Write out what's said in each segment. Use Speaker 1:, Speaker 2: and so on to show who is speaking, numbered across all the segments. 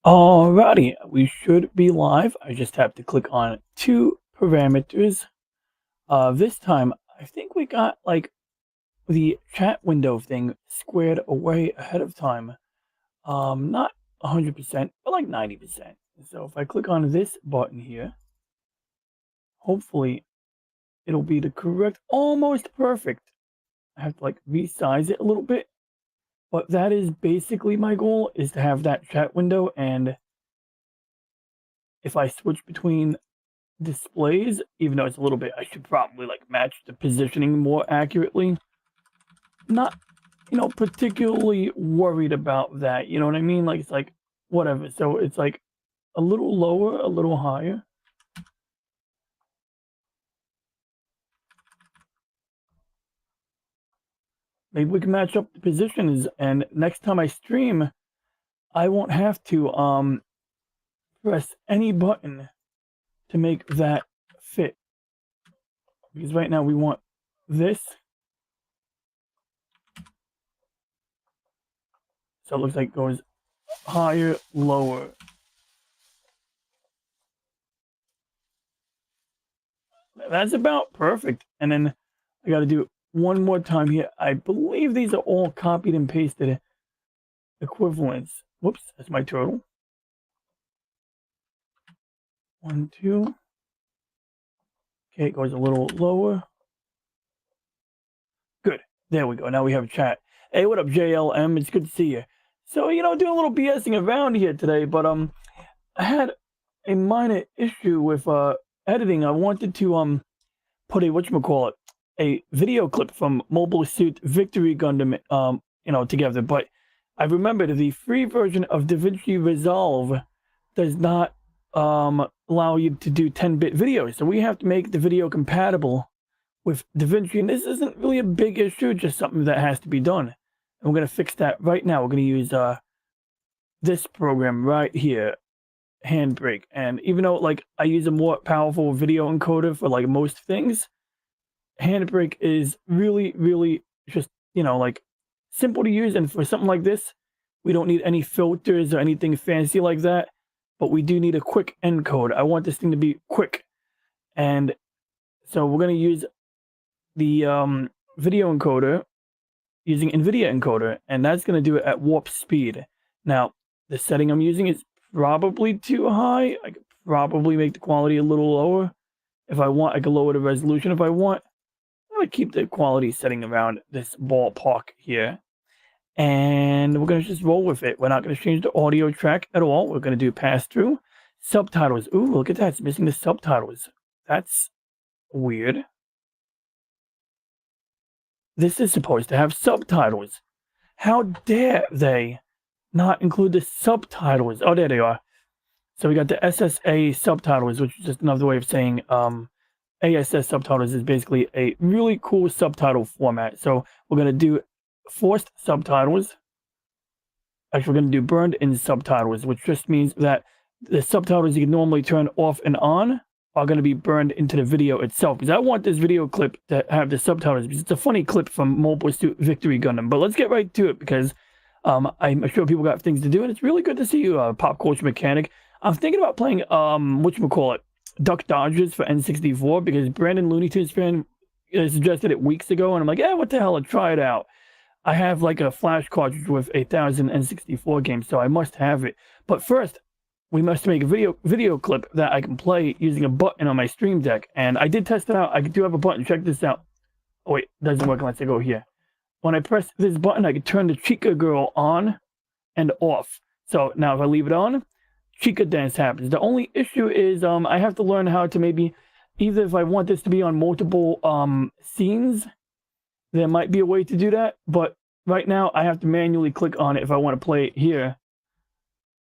Speaker 1: Alrighty, we should be live. I just have to click on two parameters. This time, I think we got like the chat window thing squared away ahead of time. Not 100%, but like 90%. So if I click on this button here, hopefully it'll be the correct, almost perfect. I have to like resize it a little bit, but that is basically my goal, is to have that chat window. And if I switch between displays, even though it's a little bit, I should probably like match the positioning more accurately. Not, particularly worried about that. You know what I mean? Like, it's like, whatever. So it's like a little lower, a little higher. Maybe we can match up the positions, and next time I stream, I won't have to press any button to make that fit. Because right now we want this. So it looks like it goes higher, lower. That's about perfect. And then I got to do one more time here. I believe these are all copied and pasted equivalents. Whoops, that's my turtle. 1, 2. Okay, it goes a little lower. Good. There we go. Now we have a chat. Hey, what up, JLM? It's good to see you. So, doing a little BSing around here today, but I had a minor issue with editing. I wanted to put a video clip from Mobile Suit Victory Gundam together, but I remembered the free version of DaVinci Resolve does not allow you to do 10-bit videos, so we have to make the video compatible with DaVinci, and this isn't really a big issue, just something that has to be done. And we're going to fix that right now. We're going to use this program right here, Handbrake. And even though like I use a more powerful video encoder for like most things, Handbrake is really, really just, like simple to use. And for something like this, we don't need any filters or anything fancy like that, but we do need a quick encode. I want this thing to be quick. And so we're going to use the video encoder using NVIDIA encoder, and that's going to do it at warp speed. Now, the setting I'm using is probably too high. I could probably make the quality a little lower. If I want, I can lower the resolution if I want. I'm going to keep the quality setting around this ballpark here. And we're going to just roll with it. We're not going to change the audio track at all. We're going to do pass-through. Subtitles. Ooh, look at that. It's missing the subtitles. That's weird. This is supposed to have subtitles. How dare they not include the subtitles? Oh, there they are. So we got the SSA subtitles, which is just another way of saying ASS subtitles is basically a really cool subtitle format. So we're going to do forced subtitles. Actually, we're going to do burned-in subtitles, which just means that the subtitles you can normally turn off and on are going to be burned into the video itself, because I want this video clip to have the subtitles, because it's a funny clip from Mobile Suit Victory Gundam. But let's get right to it, because I'm sure people got things to do, and it's really good to see you, Pop Culture Mechanic. I'm thinking about playing Duck Dodgers for N64, because Brandon Looney Tunes fan suggested it weeks ago, and I'm like, what the hell, I'll try it out. I have like a flash cartridge with 1,000 N64 games, so I must have it. But first, we must make a video clip that I can play using a button on my Stream Deck. And I did test it out. I do have a button. Check this out. Oh, wait. It doesn't work unless I go here. When I press this button, I can turn the Chica Girl on and off. So now if I leave it on, Chica Dance happens. The only issue is I have to learn how to maybe, either if I want this to be on multiple scenes, there might be a way to do that. But right now, I have to manually click on it if I want to play it here.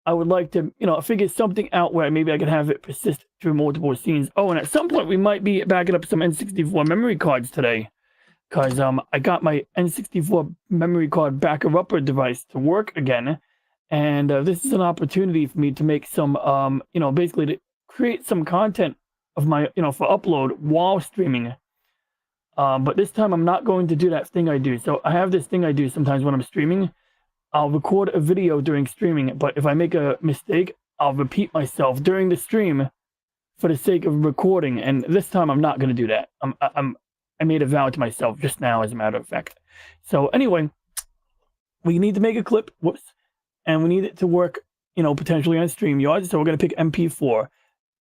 Speaker 1: I would like to, figure something out where maybe I can have it persist through multiple scenes. Oh, and at some point we might be backing up some N64 memory cards today, because I got my N64 memory card backer-upper device to work again, and this is an opportunity for me to make some, basically to create some content of my, for upload while streaming. But this time I'm not going to do that thing I do. So I have this thing I do sometimes when I'm streaming, I'll record a video during streaming, but if I make a mistake, I'll repeat myself during the stream for the sake of recording. And this time I'm not going to do that. I made a vow to myself just now, as a matter of fact. So anyway, we need to make a clip. Whoops. And we need it to work, you know, potentially on StreamYard. So we're going to pick MP4.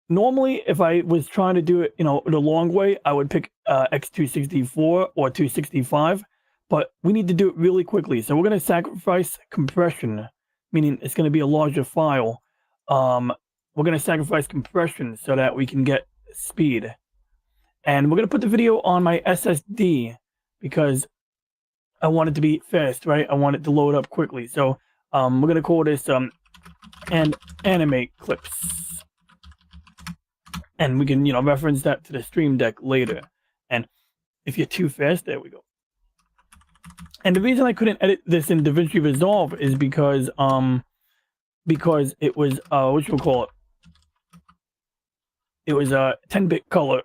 Speaker 1: Normally, if I was trying to do it, you know, the long way, I would pick X264 or 265. But we need to do it really quickly. So we're going to sacrifice compression, meaning it's going to be a larger file. We're going to sacrifice compression so that we can get speed. And we're going to put the video on my SSD because I want it to be fast, right? I want it to load up quickly. So we're going to call this and animate clips. And we can, you know, reference that to the stream deck later. And if you're too fast, there we go. And the reason I couldn't edit this in DaVinci Resolve is because it was what you call it? It was a 10-bit color.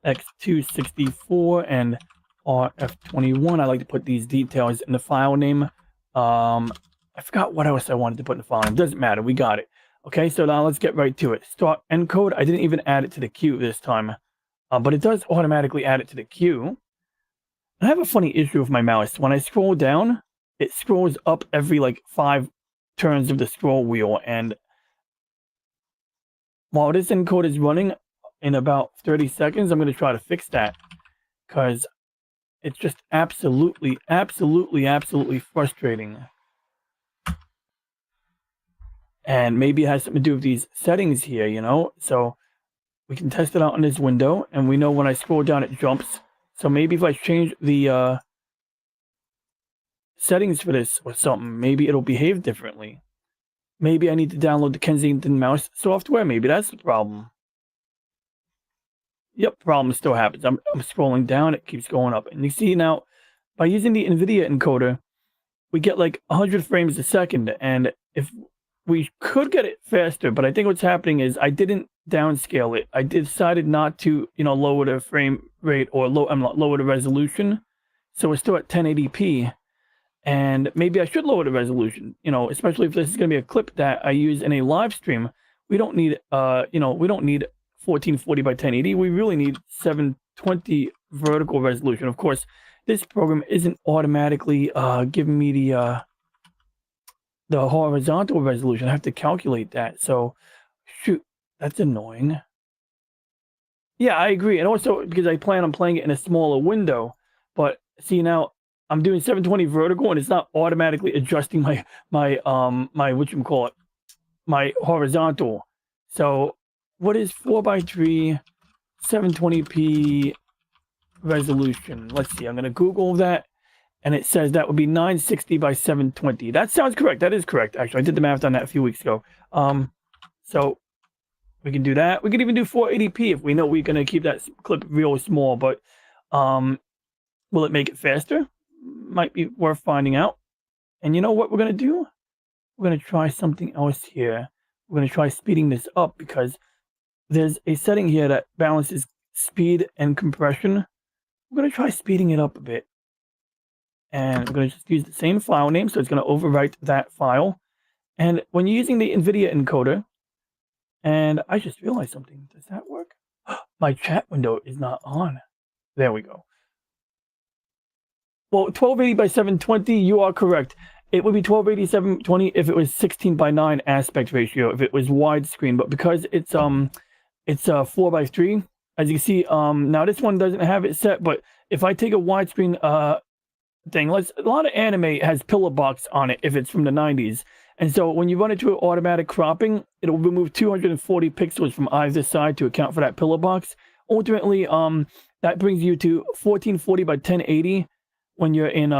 Speaker 1: X264 and RF21. I like to put these details in the file name. I forgot what else I wanted to put in the file name. Doesn't matter. We got it. Okay, so now let's get right to it. Start encode. I didn't even add it to the queue this time. But it does automatically add it to the queue. I have a funny issue with my mouse. When I scroll down, it scrolls up every like 5 turns of the scroll wheel. And while this encode is running in about 30 seconds, I'm going to try to fix that. Because it's just absolutely frustrating. And maybe it has something to do with these settings here, you know? So we can test it out on this window. And we know when I scroll down, it jumps. So maybe if I change the settings for this or something, maybe it'll behave differently. Maybe I need to download the Kensington mouse software. Maybe that's the problem. Yep, problem still happens. I'm scrolling down. It keeps going up. And you see now, by using the NVIDIA encoder, we get like 100 frames a second. And if we could get it faster, but I think what's happening is I didn't downscale it. I decided not to, you know, lower the frame rate or lower the resolution. So we're still at 1080p. And maybe I should lower the resolution, you know, especially if this is going to be a clip that I use in a live stream. We don't need, you know, we don't need 1440 by 1080. We really need 720 vertical resolution. Of course, this program isn't automatically giving me the horizontal resolution. I have to calculate that. So, shoot, that's annoying. Yeah, I agree. And also because I plan on playing it in a smaller window. But see, now I'm doing 720 vertical and it's not automatically adjusting my whatchamacallit, my horizontal. So what is 4:3 720p resolution? Let's see. I'm going to Google that. And it says that would be 960 by 720. That sounds correct. That is correct, actually. I did the math on that a few weeks ago. So we can do that. We can even do 480p if we know we're going to keep that clip real small. But will it make it faster? Might be worth finding out. And you know what we're going to do? We're going to try something else here. We're going to try speeding this up because there's a setting here that balances speed and compression. We're going to try speeding it up a bit. And we're going to just use the same file name, so it's going to overwrite that file. And when you're using the NVIDIA encoder, and I just realized something. Does that work? My chat window is not on. There we go. Well, 1280 by 720, you are correct. It would be 1280 720 if it was 16:9 aspect ratio, if it was widescreen. But because it's 4:3, as you can see, now this one doesn't have it set. But if I take a widescreen thing, a lot of anime has pillar box on it if it's from the 90s. And so when you run into automatic cropping, it'll remove 240 pixels from either side to account for that pillar box. Ultimately, that brings you to 1440 by 1080 when you're in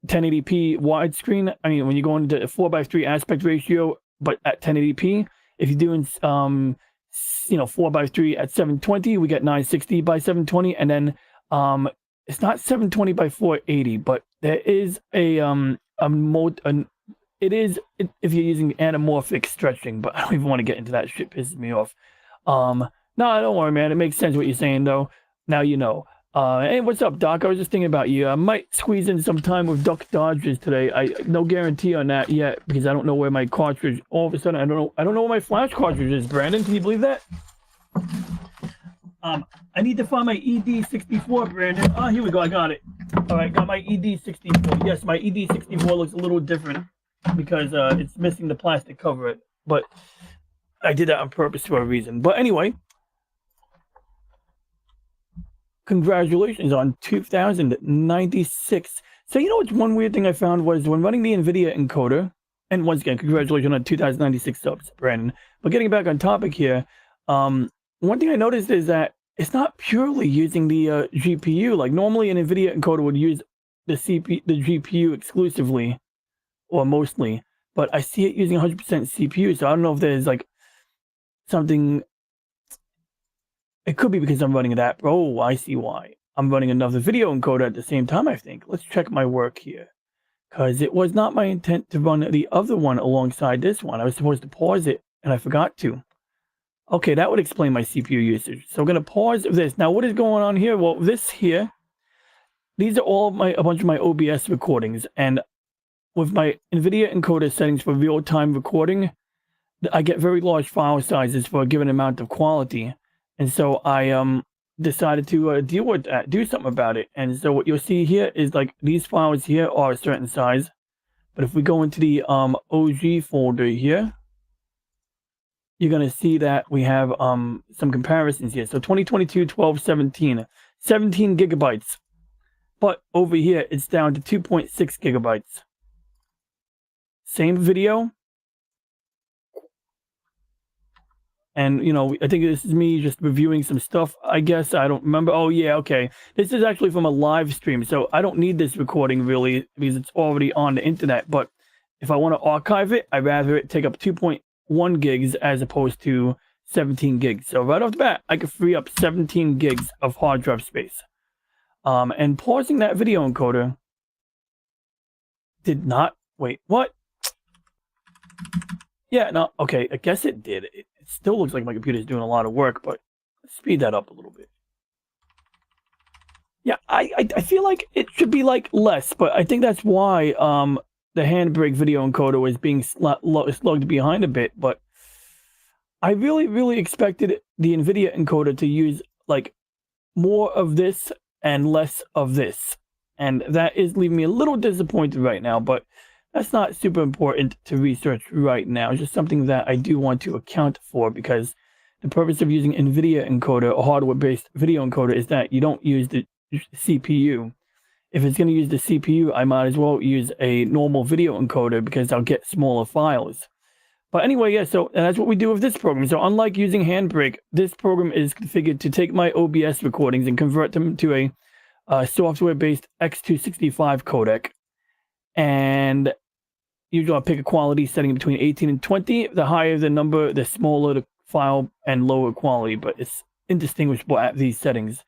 Speaker 1: 1080p widescreen. I mean, when you go into 4:3 aspect ratio, but at 1080p. If you're doing 4:3 at 720, we get 960 by 720, and then it's not 720 by 480, but there is a mode. It is if you're using anamorphic stretching, but I don't even want to get into that. Shit pisses me off. No, don't worry, man. It makes sense what you're saying, though. Now you know. Hey, what's up, Doc? I was just thinking about you. I might squeeze in some time with Duck Dodgers today. No guarantee on that yet because I don't know where my cartridge. All of a sudden, I don't know where my flash cartridge is. Brandon, can you believe that? I need to find my ED64, Brandon. Oh, here we go. I got it. All right, got my ED64. Yes, my ED64 looks a little different because it's missing the plastic cover. But I did that on purpose for a reason. But anyway. Congratulations on 2096. So you know what's one weird thing I found was when running the NVIDIA encoder, and once again, congratulations on 2096 subs, Brandon. But getting back on topic here, one thing I noticed is that it's not purely using the GPU. Like normally an NVIDIA encoder would use the GPU exclusively, or mostly, but I see it using 100% CPU. So I don't know if there's like something. It could be because I'm running that. Oh, I see why. I'm running another video encoder at the same time, I think. Let's check my work here. Because it was not my intent to run the other one alongside this one. I was supposed to pause it, and I forgot to. Okay, that would explain my CPU usage. So I'm going to pause this. Now, what is going on here? Well, this here, these are all a bunch of my OBS recordings. And with my NVIDIA encoder settings for real-time recording, I get very large file sizes for a given amount of quality. And so I decided to deal with that, do something about it. And so what you'll see here is like these files here are a certain size. But if we go into the OG folder here, you're going to see that we have some comparisons here. So 2022, 12, 17 gigabytes. But over here, it's down to 2.6 gigabytes. Same video. And, you know, I think this is me just reviewing some stuff, I guess. I don't remember. Oh, yeah, okay. This is actually from a live stream, so I don't need this recording, really, because it's already on the internet. But if I want to archive it, I'd rather it take up 2.1 gigs as opposed to 17 gigs. So right off the bat, I could free up 17 gigs of hard drive space. And pausing that video encoder did not... Wait, what? Yeah, no, okay, I guess it did. It still looks like my computer is doing a lot of work, but let's speed that up a little bit. Yeah, I feel like it should be like less, but I think that's why the Handbrake video encoder was being slugged behind a bit. But I really expected the NVIDIA encoder to use like more of this and less of this, and that is leaving me a little disappointed right now. But that's not super important to research right now. It's just something that I do want to account for because the purpose of using NVIDIA encoder, a hardware-based video encoder, is that you don't use the CPU. If it's going to use the CPU, I might as well use a normal video encoder because I'll get smaller files. But anyway, yeah, so that's what we do with this program. So unlike using Handbrake, this program is configured to take my OBS recordings and convert them to a software-based X265 codec. And usually I'll pick a quality setting between 18 and 20. The higher the number, the smaller the file and lower quality, but it's indistinguishable at these settings.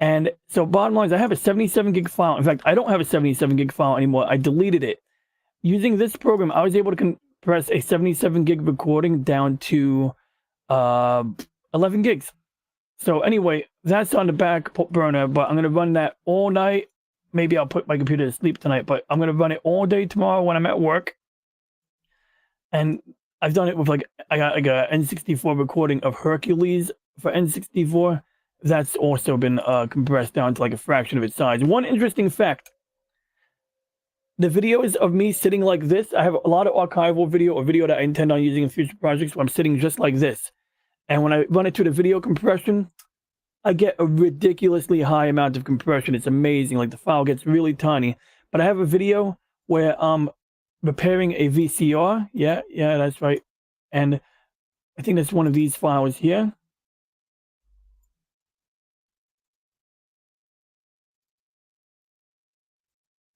Speaker 1: And so bottom line is I have a 77 gig file. In fact, I don't have a 77 gig file anymore. I deleted it. Using this program, I was able to compress a 77 gig recording down to 11 gigs. So anyway, that's on the back burner, but I'm going to run that all night. Maybe I'll put my computer to sleep tonight, but I'm going to run it all day tomorrow when I'm at work. And I've done it with I got like a N64 recording of Hercules for N64. That's also been compressed down to like a fraction of its size. One interesting fact. The videos of me sitting like this, I have a lot of archival video or video that I intend on using in future projects where I'm sitting just like this. And when I run it to the video compression, I get a ridiculously high amount of compression. It's amazing. Like the file gets really tiny. But I have a video where I'm repairing a VCR. Yeah, that's right. And I think that's one of these files here.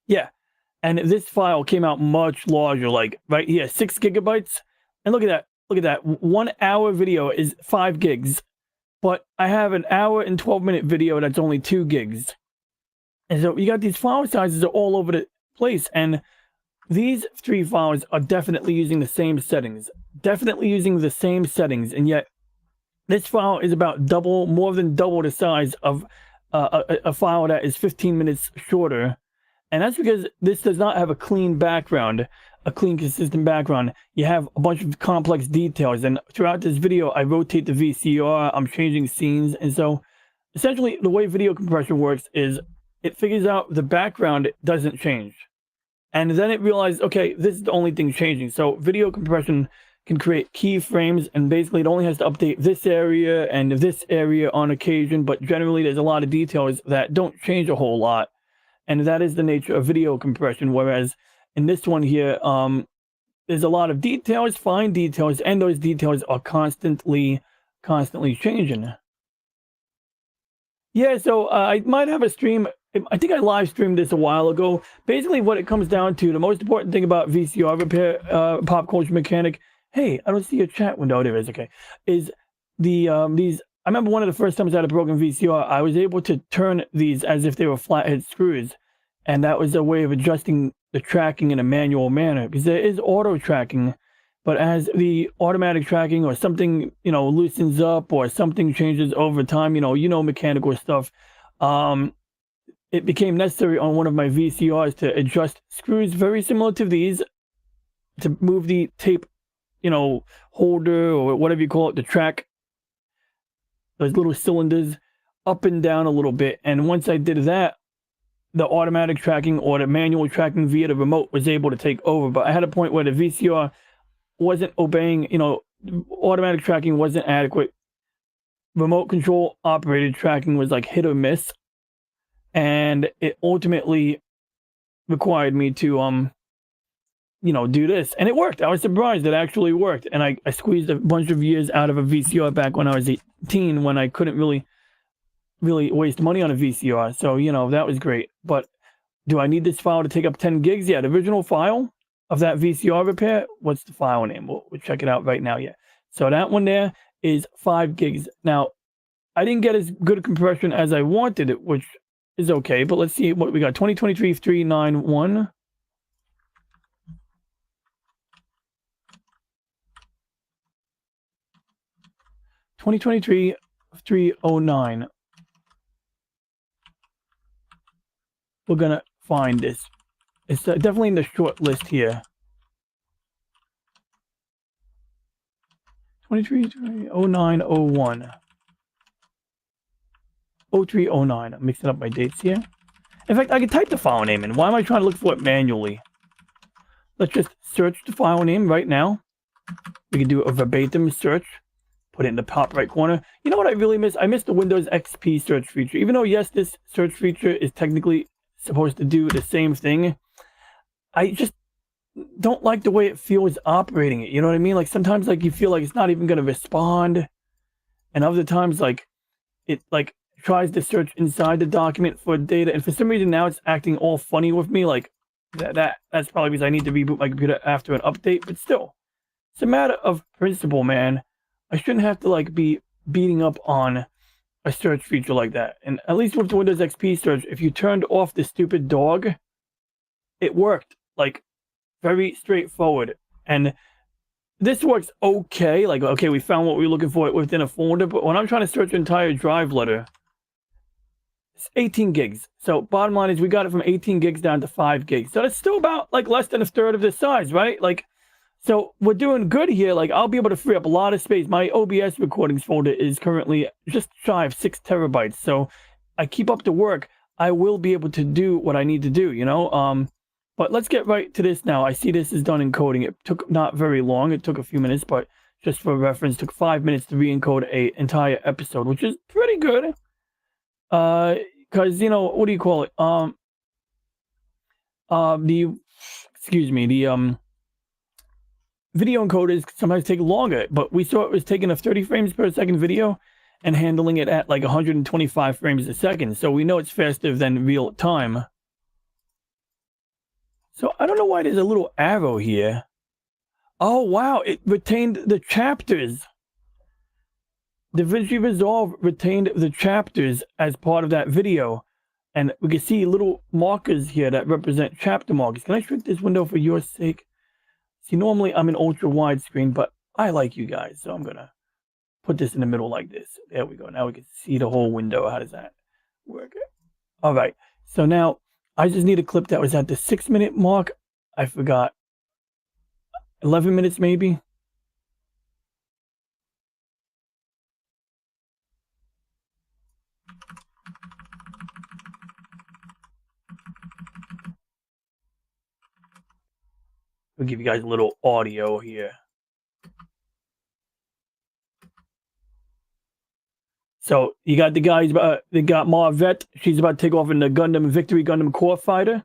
Speaker 1: Yeah. And this file came out much larger, like right here, 6 gigabytes. And look at that. Look at that. 1 hour video is 5 gigs. But I have an hour and 12-minute video that's only 2 gigs. And so you got these file sizes are all over the place. And these 3 files are definitely using the same settings. And yet this file is about more than double the size of a file that is 15 minutes shorter. And that's because this does not have a clean background, a clean, consistent background. You have a bunch of complex details. And throughout this video, I rotate the VCR, I'm changing scenes. And so essentially the way video compression works is it figures out the background doesn't change. And then it realized, okay, this is the only thing changing. So video compression can create keyframes, and basically it only has to update this area and this area on occasion, but generally there's a lot of details that don't change a whole lot. And that is the nature of video compression. Whereas in this one here, there's a lot of details, fine details, and those details are constantly changing. Yeah, so I might have a stream. I think I live streamed this a while ago. Basically, what it comes down to, the most important thing about VCR repair, pop culture mechanic. Hey, I don't see your chat window. There it is. Okay, is the these. I remember one of the first times I had a broken VCR, I was able to turn these as if they were flathead screws, and that was a way of adjusting the tracking in a manual manner, because there is auto tracking, but as the automatic tracking or something, you know, loosens up or something changes over time, you know, mechanical stuff, it became necessary on one of my VCRs to adjust screws very similar to these to move the tape, you know, holder or whatever you call it, the track, those little cylinders up and down a little bit. And once I did that, the automatic tracking or the manual tracking via the remote was able to take over. But I had a point where the VCR wasn't obeying, you know, automatic tracking wasn't adequate. Remote control operated tracking was like hit or miss. And it ultimately required me to, you know, do this. And it worked. I was surprised it actually worked. And I squeezed a bunch of years out of a VCR back when I was 18, when I couldn't really waste money on a VCR. So, you know, that was great. But do I need this file to take up 10 gigs? Yeah, the original file of that VCR repair, what's the file name? We'll check it out right now. Yeah. So that one there is 5 gigs. Now, I didn't get as good a compression as I wanted it, which is okay. But let's see what we got. 2023 391. 2023 309. We're gonna find this. It's definitely in the short list here. 230901. 0309. I'm mixing up my dates here. In fact, I can type the file name in. Why am I trying to look for it manually? Let's just search the file name right now. We can do a verbatim search. Put it in the top right corner. You know what I really miss? I miss the Windows XP search feature. Even though, yes, this search feature is technically supposed to do the same thing, I just don't like the way it feels operating it. You know what I mean? Like sometimes like you feel like it's not even going to respond. And other times like it like tries to search inside the document for data. And for some reason now it's acting all funny with me. Like that's probably because I need to reboot my computer after an update. But still, it's a matter of principle, man. I shouldn't have to like be beating up on a search feature like that. And at least with the Windows XP search, if you turned off the stupid dog, it worked. Like very straightforward. And this works okay. Like, okay, we found what we were looking for within a folder, but when I'm trying to search an entire drive letter, it's 18 gigs. So bottom line is we got it from 18 gigs down to 5 gigs. So that's still about like less than a third of this size, right? Like, so we're doing good here. Like I'll be able to free up a lot of space. My OBS recordings folder is currently just shy of 6 terabytes. So I keep up the work. I will be able to do what I need to do, you know? But let's get right to this now. I see this is done encoding. It took not very long. It took a few minutes, but just for reference, it took 5 minutes to re-encode an entire episode, which is pretty good. Because, you know, what do you call it? The video encoders sometimes take longer, but we saw it was taking a 30 frames per second video and handling it at like 125 frames a second. So we know it's faster than real time. So I don't know why there's a little arrow here. Oh, wow. It retained the chapters. DaVinci Resolve retained the chapters as part of that video. And we can see little markers here that represent chapter markers. Can I shrink this window for your sake? See, normally I'm in ultra widescreen, but I like you guys. So I'm going to put this in the middle like this. There we go. Now we can see the whole window. How does that Work it. All right. So now I just need a clip that was at the 6-minute mark. I forgot. 11 minutes maybe. We'll give you guys a little audio here. So you got the guys, they got Marvette. She's about to take off in the Gundam Victory Gundam Core Fighter.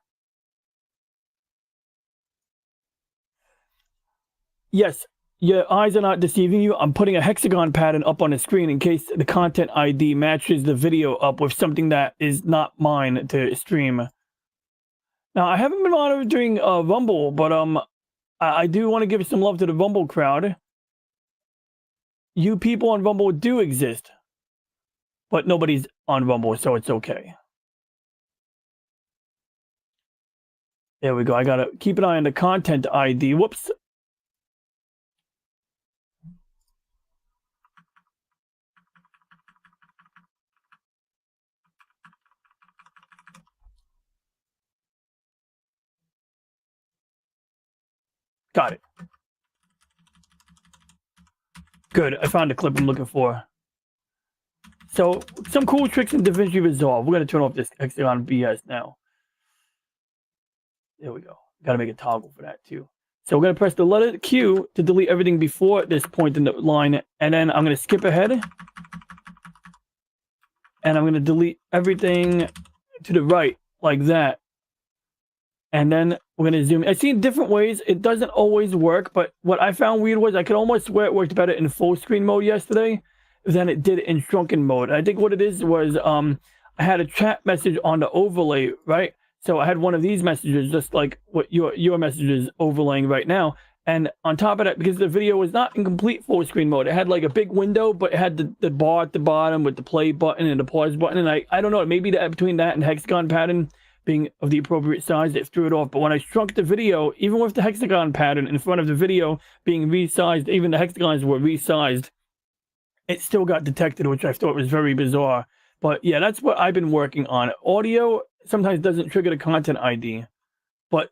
Speaker 1: Yes, your eyes are not deceiving you. I'm putting a hexagon pattern up on the screen in case the content ID matches the video up with something that is not mine to stream. Now, I haven't been monitoring Rumble, but I do want to give some love to the Rumble crowd. You people on Rumble do exist, but nobody's on Rumble, so it's okay. There we go. I gotta keep an eye on the content ID. Whoops. Got it. Good. I found the clip I'm looking for. So, some cool tricks in DaVinci Resolve. We're going to turn off this hexagon BS now. There we go. Got to make a toggle for that too. So we're going to press the letter Q to delete everything before this point in the line. And then I'm going to skip ahead. And I'm going to delete everything to the right like that. And then we're going to zoom. I've seen different ways. It doesn't always work. But what I found weird was I could almost swear it worked better in full screen mode yesterday than it did in shrunken mode. I think what it is was I had a chat message on the overlay, right? So I had one of these messages, just like what your message is overlaying right now. And on top of that, because the video was not in complete full screen mode, it had like a big window, but it had the bar at the bottom with the play button and the pause button. And I don't know, maybe between that and hexagon pattern being of the appropriate size, it threw it off. But when I shrunk the video, even with the hexagon pattern in front of the video being resized, even the hexagons were resized, it still got detected, which I thought was very bizarre. But yeah, that's what I've been working on. Audio sometimes doesn't trigger the content ID, but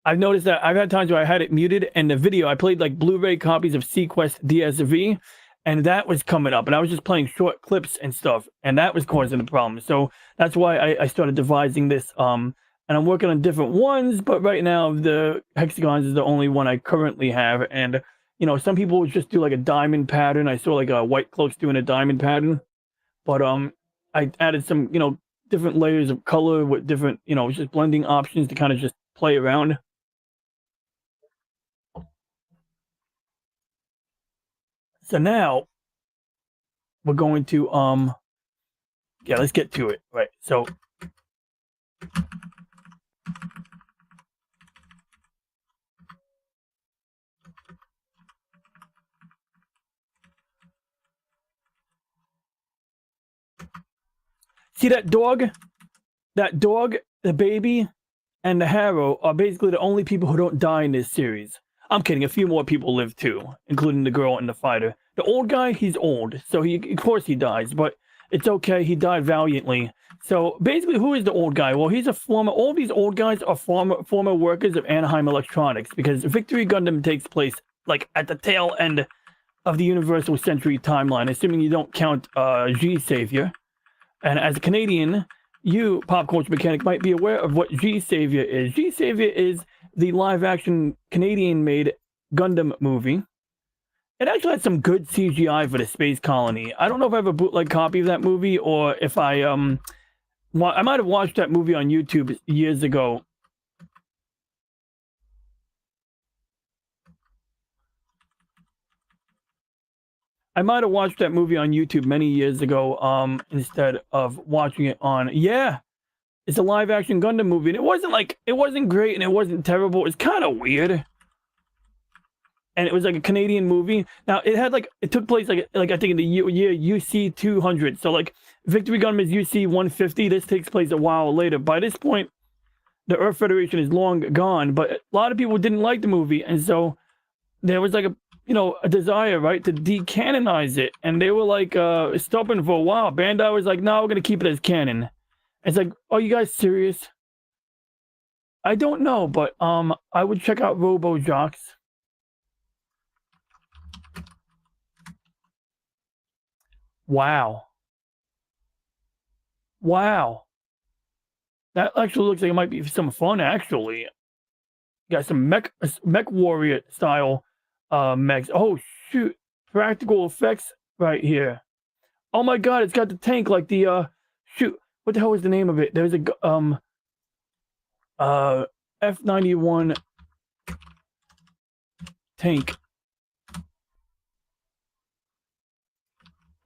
Speaker 1: I've noticed that I've had times where I had it muted and the video, I played like Blu-ray copies of Sequest DSV, and that was coming up, and I was just playing short clips and stuff, and that was causing the problem. So that's why I started devising this, and I'm working on different ones, but right now the hexagons is the only one I currently have. And you know, some people would just do like a diamond pattern. I saw like a White Cloaks doing a diamond pattern, but I added some, you know, different layers of color with different, you know, just blending options to kind of just play around. So now we're going to yeah, let's get to it. Right. So see that dog? That dog, the baby, and the Harrow are basically the only people who don't die in this series. I'm kidding, a few more people live too, including the girl and the fighter. The old guy, he's old, so of course he dies, but it's okay, he died valiantly. So basically, who is the old guy? Well, he's a former, all these old guys are former workers of Anaheim Electronics, because Victory Gundam takes place like at the tail end of the Universal Century timeline, assuming you don't count G-Savior. And as a Canadian, you, Pop Culture Mechanic, might be aware of what G-Savior is. G-Savior is the live-action Canadian-made Gundam movie. It actually had some good CGI for the space colony. I don't know if I have a bootleg copy of that movie, or if I might have watched that movie on YouTube years ago. I might have watched that movie on YouTube many years ago, instead of watching it on, yeah, it's a live action Gundam movie. And it wasn't great and it wasn't terrible. It's kind of weird. And it was like a Canadian movie. Now it had it took place like I think in the year UC 200. So like Victory Gundam is UC 150. This takes place a while later. By this point, the Earth Federation is long gone, but a lot of people didn't like the movie. And so there was like a, you know, a desire, right, to decanonize it. And they were like stubborn for a while. Bandai was like, no, we're going to keep it as canon. It's like, are you guys serious? I don't know, but I would check out Robo Jocks. Wow. Wow. That actually looks like it might be some fun, actually. Got some mech warrior style mechs. Oh shoot. Practical effects right here. Oh my god, it's got the tank like the shoot. What the hell is the name of it? There's a F-91 tank.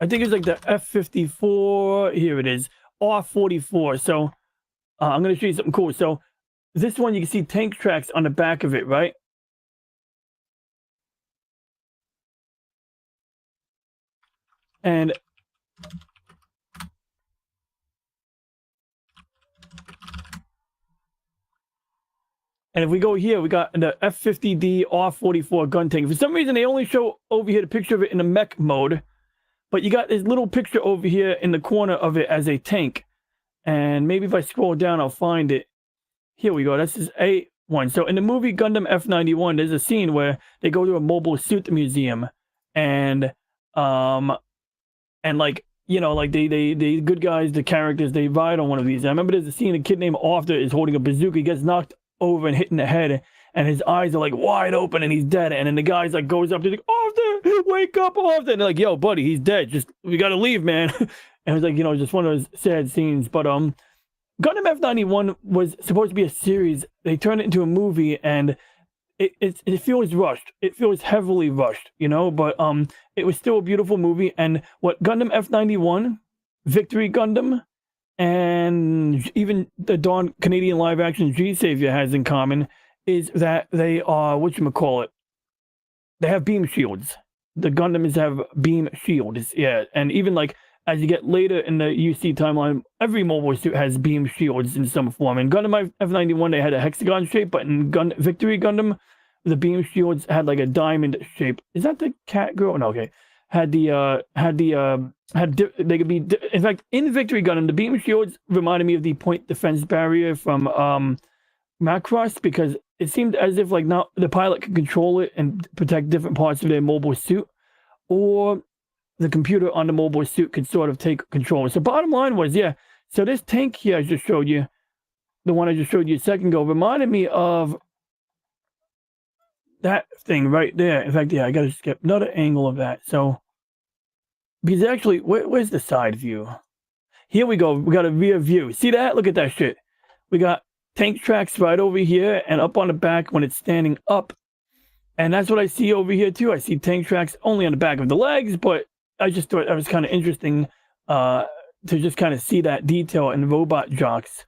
Speaker 1: I think it's like the F-54. Here it is. R-44. So I'm going to show you something cool. So this one, you can see tank tracks on the back of it, right? And if we go here, we got the F-50D R-44 gun tank. For some reason, they only show over here the picture of it in the mech mode. But you got this little picture over here in the corner of it as a tank. And maybe if I scroll down, I'll find it. Here we go. This is A1. So in the movie Gundam F-91, there's a scene where they go to a mobile suit museum. And like, you know, like the good guys, the characters, they ride on one of these. I remember there's a scene, a kid named Arthur is holding a bazooka. He gets knocked over and hit in the head. And his eyes are like wide open and he's dead. And then the guy's like goes up to like, Arthur, wake up, Arthur. And they're like, yo, buddy, he's dead. Just, we gotta leave, man. And it was like, you know, just one of those sad scenes. But Gundam F-91 was supposed to be a series. They turned it into a movie and it feels rushed. It feels heavily rushed, you know, but it was still a beautiful movie. And what Gundam F-91, Victory Gundam, and even the Dawn Canadian live action G-Savior has in common is that they are, whatchamacallit, they have beam shields. The Gundams have beam shields, yeah. And even like, as you get later in the UC timeline, every mobile suit has beam shields in some form. In Gundam F-91, they had a hexagon shape, but in Victory Gundam, the beam shields had like a diamond shape. Is that the cat girl? No, okay. They could be, in fact, in Victory Gundam, the beam shields reminded me of the point defense barrier from Macross, because it seemed as if like now the pilot could control it and protect different parts of their mobile suit, or the computer on the mobile suit could sort of take control. So bottom line was, yeah, so this tank here I just showed you, the one I just showed you a second ago, reminded me of that thing right there. In fact, yeah, I gotta skip another angle of that. So, because actually, where's the side view? Here we go. We got a rear view. See that? Look at that shit. We got tank tracks right over here and up on the back when it's standing up. And that's what I see over here too. I see tank tracks only on the back of the legs, but I just thought that was kind of interesting to just kind of see that detail in Robot Jocks.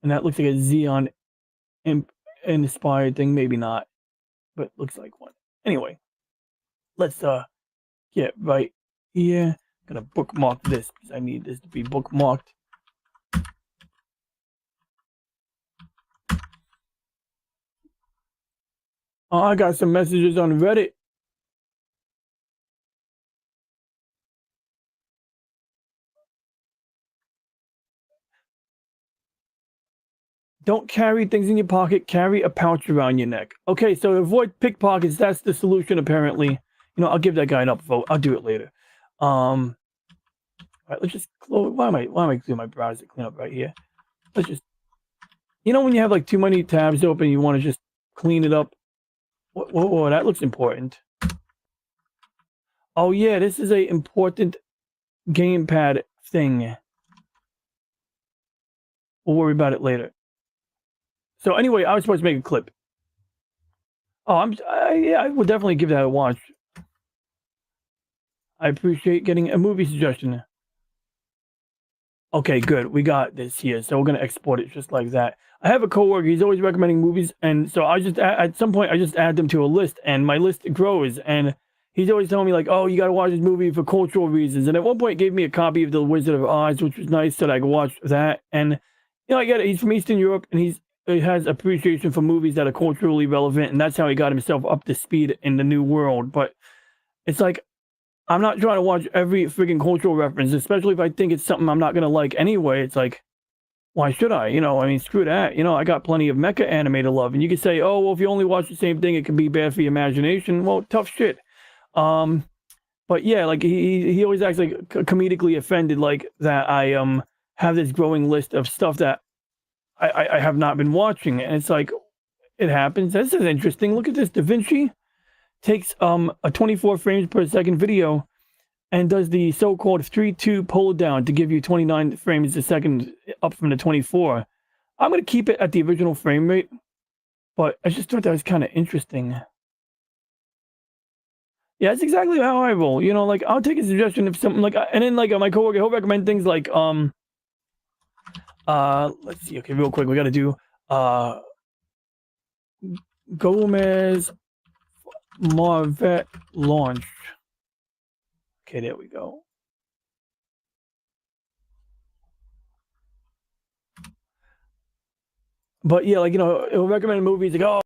Speaker 1: And that looks like a Xeon inspired thing. Maybe not, but looks like one. Anyway, let's get right here. Gonna bookmark this because I need this to be bookmarked. Oh, I got some messages on Reddit. Don't carry things in your pocket. Carry a pouch around your neck. Okay, so avoid pickpockets. That's the solution, apparently. You know, I'll give that guy an upvote. I'll do it later. All right, let's just close. Why am I doing my browser clean up right here? Let's just, you know, when you have like too many tabs open, you want to just clean it up. Whoa, that looks important. Oh yeah, this is a important gamepad thing. We'll worry about it later. So anyway, I was supposed to make a clip. Oh, yeah, I will definitely give that a watch. I appreciate getting a movie suggestion. Okay, good. We got this here. So we're going to export it just like that. I have a coworker. He's always recommending movies. And so I just, at some point, I just add them to a list. And my list grows. And he's always telling me like, oh, you got to watch this movie for cultural reasons. And at one point, he gave me a copy of The Wizard of Oz, which was nice, so that I could watch that. And, you know, I get it. He's from Eastern Europe. And he's he has appreciation for movies that are culturally relevant, and that's how he got himself up to speed in the new world. But it's like, I'm not trying to watch every freaking cultural reference, especially if I think it's something I'm not gonna like anyway. It's like, why should I? You know, I mean, screw that. You know, I got plenty of mecha anime to love. And you can say, oh, well, if you only watch the same thing, it can be bad for your imagination. Well, tough shit. But yeah, like he always acts like comedically offended, like that I have this growing list of stuff that I have not been watching. And it's like, it happens. This is interesting. Look at this. Da Vinci takes a 24 frames per second video and does the so-called 3-2 pull down to give you 29 frames a second up from the 24. I'm going to keep it at the original frame rate, but I just thought that was kind of interesting. Yeah, that's exactly how I roll. You know, like, I'll take a suggestion if something like, and then like my coworker, he'll recommend things like, let's see. Okay, real quick, we got to do, Gomez Marvet launch. Okay, there we go. But yeah, like, you know, he'll recommend movies like, oh,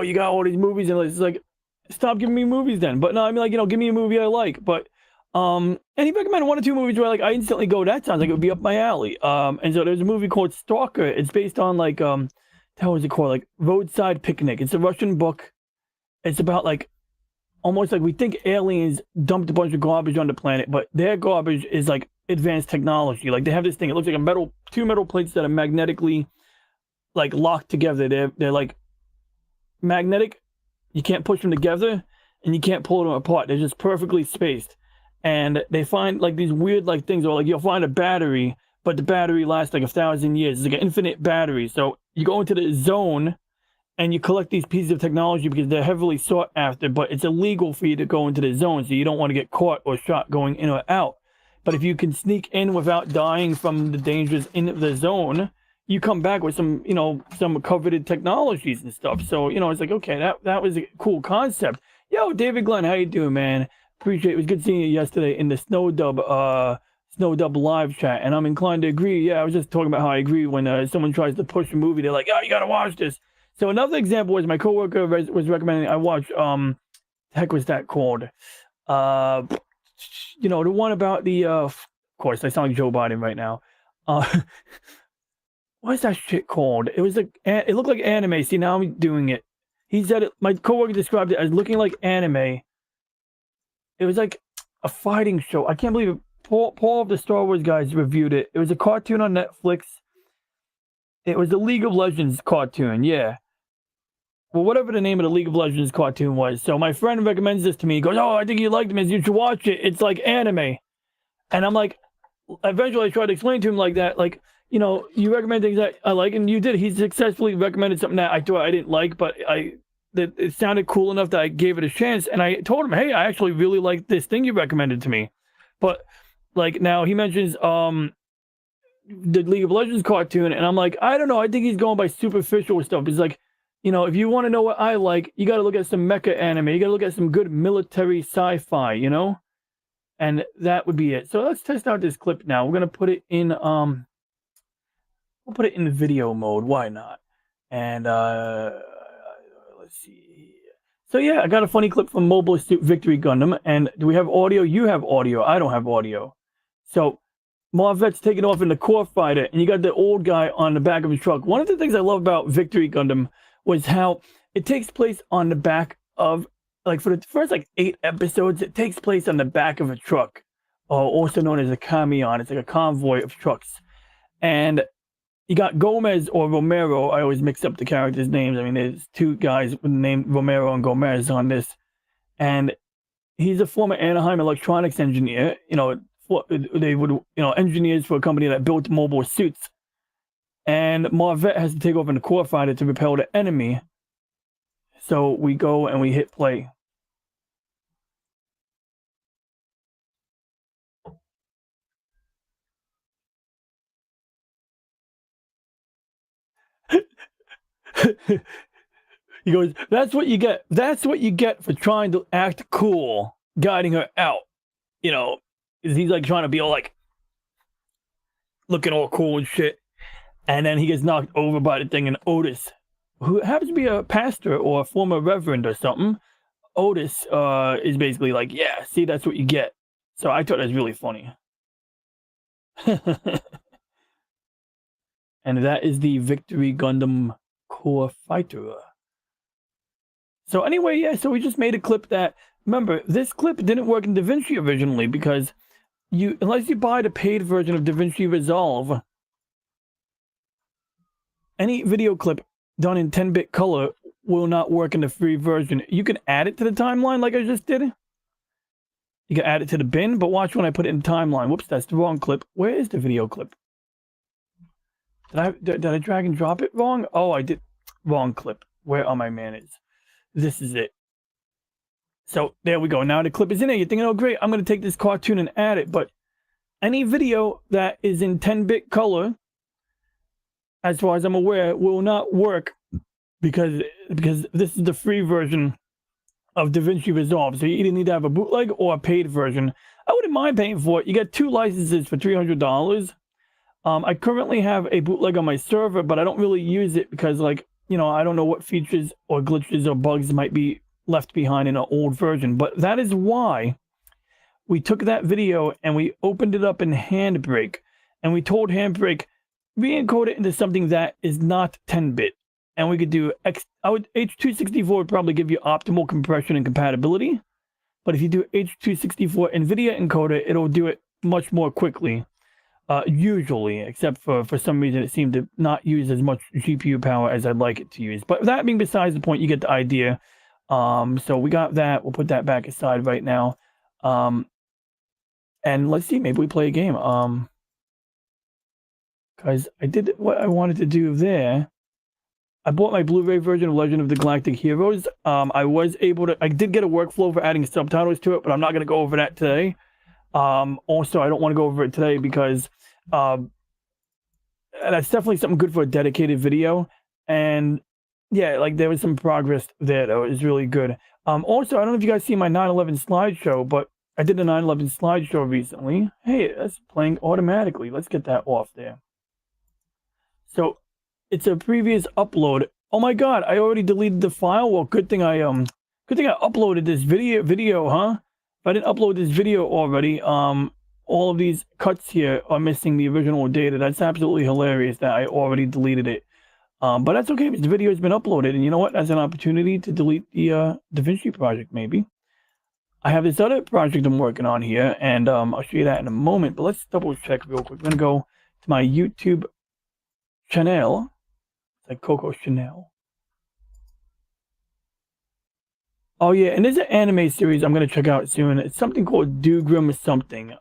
Speaker 1: you got all these movies, and it's like, stop giving me movies then. But no, I mean, like, you know, give me a movie I like. But and he recommended 1 or 2 movies where like I instantly go, that sounds like it would be up my alley. And so there's a movie called Stalker. It's based on like how is it called? Like Roadside Picnic. It's a Russian book. It's about like almost like we think aliens dumped a bunch of garbage on the planet, but their garbage is like advanced technology. Like they have this thing, it looks like a 2 metal plates that are magnetically like locked together. They're like magnetic. You can't push them together and you can't pull them apart. They're just perfectly spaced. And they find like these weird like things, or like you'll find a battery, but the battery lasts like 1,000 years. It's like an infinite battery. So you go into the zone and you collect these pieces of technology because they're heavily sought after, but it's illegal for you to go into the zone, so you don't want to get caught or shot going in or out. But if you can sneak in without dying from the dangers in the zone, you come back with some, you know, some coveted technologies and stuff. So, you know, it's like, okay, that was a cool concept. Yo, David Glenn, how you doing, man? Appreciate it. It was good seeing you yesterday in the Snow Dub live chat, and I'm inclined to agree. Yeah, I was just talking about how I agree when someone tries to push a movie, they're like, oh, you gotta watch this. So another example was my coworker was recommending I watch, the heck was that called? You know, the one about the, of course, I sound like Joe Biden right now. What's that shit called? It was like, it looked like anime. See, now I'm doing it. He said it, my coworker described it as looking like anime. It was like a fighting show. I can't believe it. Paul of the Star Wars guys reviewed it. It was a cartoon on Netflix. It was the League of Legends cartoon, yeah. Well, whatever the name of the League of Legends cartoon was. So my friend recommends this to me. He goes, oh, I think you like this. You should watch it. It's like anime. And I'm like, eventually I tried to explain to him like that, like, you know, you recommend things that I like, and you did. He successfully recommended something that I thought I didn't like, but that it sounded cool enough that I gave it a chance. And I told him, hey, I actually really like this thing you recommended to me. But like now he mentions the League of Legends cartoon, and I'm like, I don't know. I think he's going by superficial stuff. It's like, you know, if you want to know what I like, you got to look at some mecha anime. You got to look at some good military sci-fi, you know? And that would be it. So let's test out this clip now. We're going to put it in, we'll put it in video mode. Why not? And, let's see. So yeah, I got a funny clip from Mobile Suit Victory Gundam. And do we have audio? You have audio. I don't have audio. So Marvet's taking off in the core fighter, and you got the old guy on the back of his truck. One of the things I love about Victory Gundam was how it takes place on the back of, like, for the first like 8 episodes, it takes place on the back of a truck, also known as a camion. It's like a convoy of trucks. And you got Gomez or Romero. I always mix up the characters' names. I mean, there's 2 guys with the name Romero and Gomez on this. And he's a former Anaheim electronics engineer. You know, they would, you know, engineers for a company that built mobile suits. And Marvet has to take off in the core fighter to repel the enemy. So we go and we hit play. He goes, that's what you get. That's what you get for trying to act cool, guiding her out. You know, he's like trying to be all like looking all cool and shit. And then he gets knocked over by the thing, and Otis, who happens to be a pastor or a former reverend or something, Otis is basically like, yeah, see, that's what you get. So I thought that was really funny. And that is the Victory Gundam Core Fighter. So anyway, yeah, so we just made a clip that, remember, this clip didn't work in DaVinci originally because unless you buy the paid version of DaVinci Resolve, any video clip done in 10-bit color will not work in the free version. You can add it to the timeline like I just did. You can add it to the bin, but watch when I put it in timeline. Whoops, that's the wrong clip. Where is the video clip? Did I drag and drop it wrong? Oh, I did. Wrong clip. Where are my manners? This is it. So there we go. Now the clip is in there. You're thinking, oh great, I'm going to take this cartoon and add it. But any video that is in 10-bit color, as far as I'm aware, will not work because this is the free version of DaVinci Resolve. So you either need to have a bootleg or a paid version. I wouldn't mind paying for it. You get 2 licenses for $300. I currently have a bootleg on my server, but I don't really use it because, like, you know, I don't know what features or glitches or bugs might be left behind in an old version. But that is why we took that video and we opened it up in Handbrake, and we told Handbrake, re-encode it into something that is not 10-bit. And we could do H.264 would probably give you optimal compression and compatibility. But if you do H.264 NVIDIA encoder, it'll do it much more quickly. Usually, except for some reason it seemed to not use as much GPU power as I'd like it to use. But that being besides the point, you get the idea. So we got that. We'll put that back aside right now. And let's see, maybe we play a game. Because I did what I wanted to do there. I bought my Blu-ray version of Legend of the Galactic Heroes. I did get a workflow for adding subtitles to it, but I'm not going to go over that today. Also, I don't want to go over it today because that's definitely something good for a dedicated video. And yeah, like there was some progress there that was really good. Also, I don't know if you guys see my 9/11 slideshow, but I did a 9/11 slideshow recently. Hey, that's playing automatically. Let's get that off there. So it's a previous upload. Oh my god, I already deleted the file. Well, good thing I uploaded this video, huh? If I didn't upload this video already, all of these cuts here are missing the original data. That's absolutely hilarious that I already deleted it. But that's okay because the video has been uploaded, and you know what? That's an opportunity to delete the DaVinci project, maybe. I have this other project I'm working on here, and I'll show you that in a moment. But let's double check real quick. I'm gonna go to my YouTube channel. Like Coco Chanel. Oh yeah, and there's an anime series I'm gonna check out soon. It's something called Dougrim something.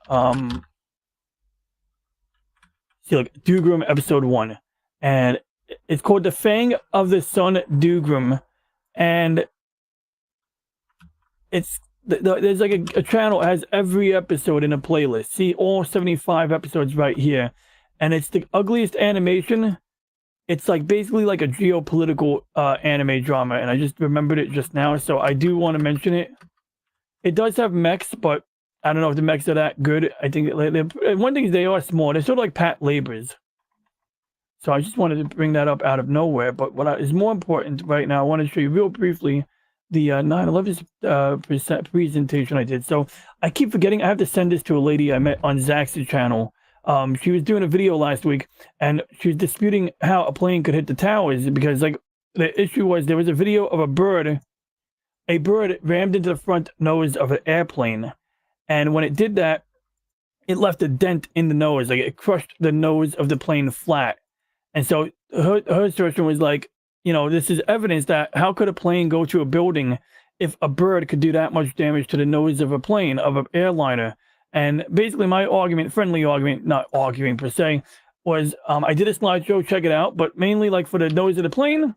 Speaker 1: See, like Dougrim episode 1, and it's called The Fang of the Sun Dougrim, and it's there's like a channel that has every episode in a playlist. See all 75 episodes right here, and it's the ugliest animation. It's like basically like a geopolitical anime drama, and I just remembered it just now, so I do want to mention it. It does have mechs, but I don't know if the mechs are that good. I think one thing is they are small. They're sort of like Pat Labors. So I just wanted to bring that up out of nowhere. But what is more important right now, I want to show you real briefly the 9/11 presentation I did. So I keep forgetting I have to send this to a lady I met on Zach's channel. She was doing a video last week, and she was disputing how a plane could hit the towers because, like, the issue was there was a video of a bird rammed into the front nose of an airplane, and when it did that, it left a dent in the nose, like it crushed the nose of the plane flat. And so her assertion was like, you know, this is evidence that how could a plane go to a building if a bird could do that much damage to the nose of a plane, of an airliner? And basically my argument, friendly argument, not arguing per se, was I did a slideshow, check it out, but mainly like for the nose of the plane.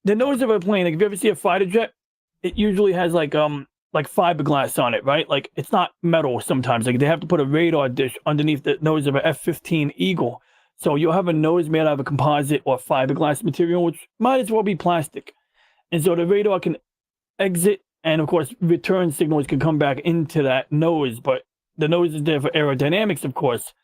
Speaker 1: The nose of a plane, like if you ever see a fighter jet, it usually has like fiberglass on it, right? Like it's not metal sometimes. Like they have to put a radar dish underneath the nose of an F-15 Eagle. So you'll have a nose made out of a composite or fiberglass material, which might as well be plastic. And so the radar can exit, and of course, return signals can come back into that nose, but the nose is there for aerodynamics, of course.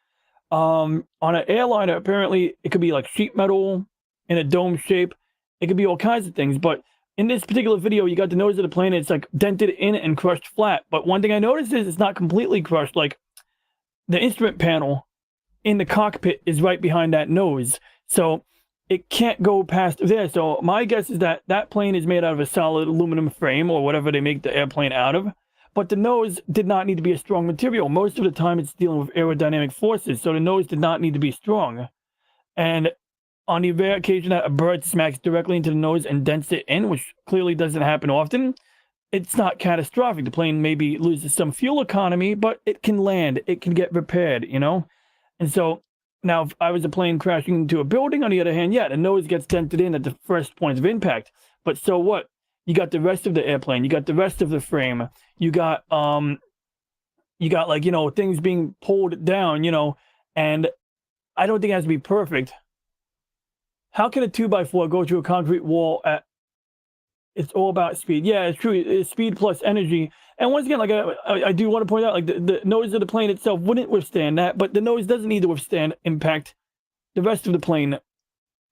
Speaker 1: On an airliner, apparently it could be like sheet metal in a dome shape. It could be all kinds of things. But in this particular video, you got the nose of the plane. It's like dented in and crushed flat. But one thing I noticed is it's not completely crushed. Like the instrument panel in the cockpit is right behind that nose. So it can't go past there. So my guess is that that plane is made out of a solid aluminum frame or whatever they make the airplane out of. But the nose did not need to be a strong material. Most of the time it's dealing with aerodynamic forces. So the nose did not need to be strong. And on the rare occasion that a bird smacks directly into the nose and dents it in, which clearly doesn't happen often, it's not catastrophic. The plane maybe loses some fuel economy, but it can land. It can get repaired, you know? And so now if I was a plane crashing into a building, on the other hand, yeah, the nose gets dented in at the first point of impact. But so what? You got the rest of the airplane. You got the rest of the frame. You got like, you know, things being pulled down, you know, and I don't think it has to be perfect. How can a 2x4 go through a concrete wall at, it's all about speed. Yeah, it's true. It's speed plus energy. And once again, like I do want to point out, like the nose of the plane itself wouldn't withstand that, but the nose doesn't need to withstand impact. The rest of the plane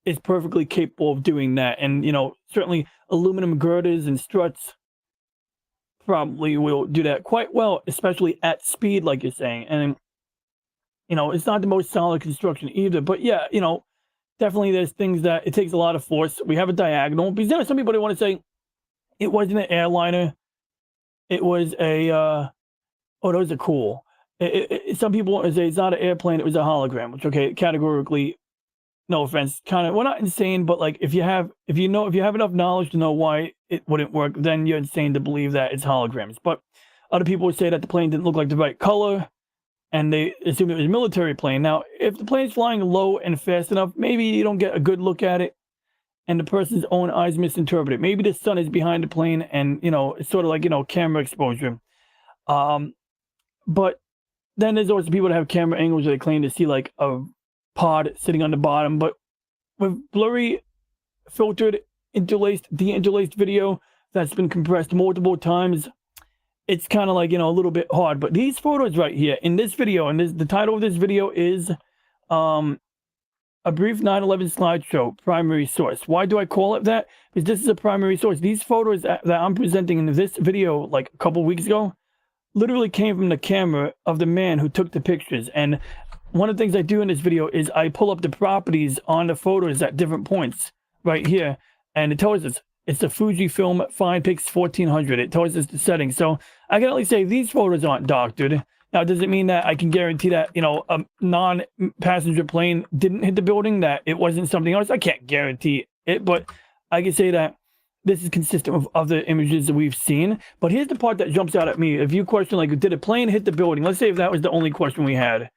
Speaker 1: is perfectly capable of doing that. And, you know, certainly aluminum girders and struts probably will do that quite well, especially at speed, like you're saying. And, you know, it's not the most solid construction either, but yeah, you know, definitely there's things that it takes a lot of force. We have a diagonal, because there are some people that want to say it wasn't an airliner. It was a, oh, those are cool. Some people want to say it's not an airplane, it was a hologram, which, okay, categorically, no offense, kind of, well, not insane, but like if you have enough knowledge to know why it wouldn't work, then you're insane to believe that it's holograms. But other people would say that the plane didn't look like the right color, and they assume it was a military plane. Now, if the plane's flying low and fast enough, maybe you don't get a good look at it, and the person's own eyes misinterpret it. Maybe the sun is behind the plane, and, you know, it's sort of like, you know, camera exposure. But then there's also people that have camera angles where they claim to see like a pod sitting on the bottom, but with blurry, filtered, interlaced, de-interlaced video that's been compressed multiple times, it's kind of like, you know, a little bit hard. But these photos right here in this video, and the title of this video is a brief 9/11 slideshow, primary source. Why do I call it that? Because this is a primary source. These photos that I'm presenting in this video like a couple weeks ago literally came from the camera of the man who took the pictures. And one of the things I do in this video is I pull up the properties on the photos at different points right here, and it tells us it's the Fujifilm FinePix 1400. It tells us the settings. So I can at least say these photos aren't doctored. Now, does it mean that I can guarantee that, you know, a non-passenger plane didn't hit the building, that it wasn't something else? I can't guarantee it, but I can say that this is consistent with other images that we've seen. But here's the part that jumps out at me. If you question, like, did a plane hit the building? Let's say if that was the only question we had.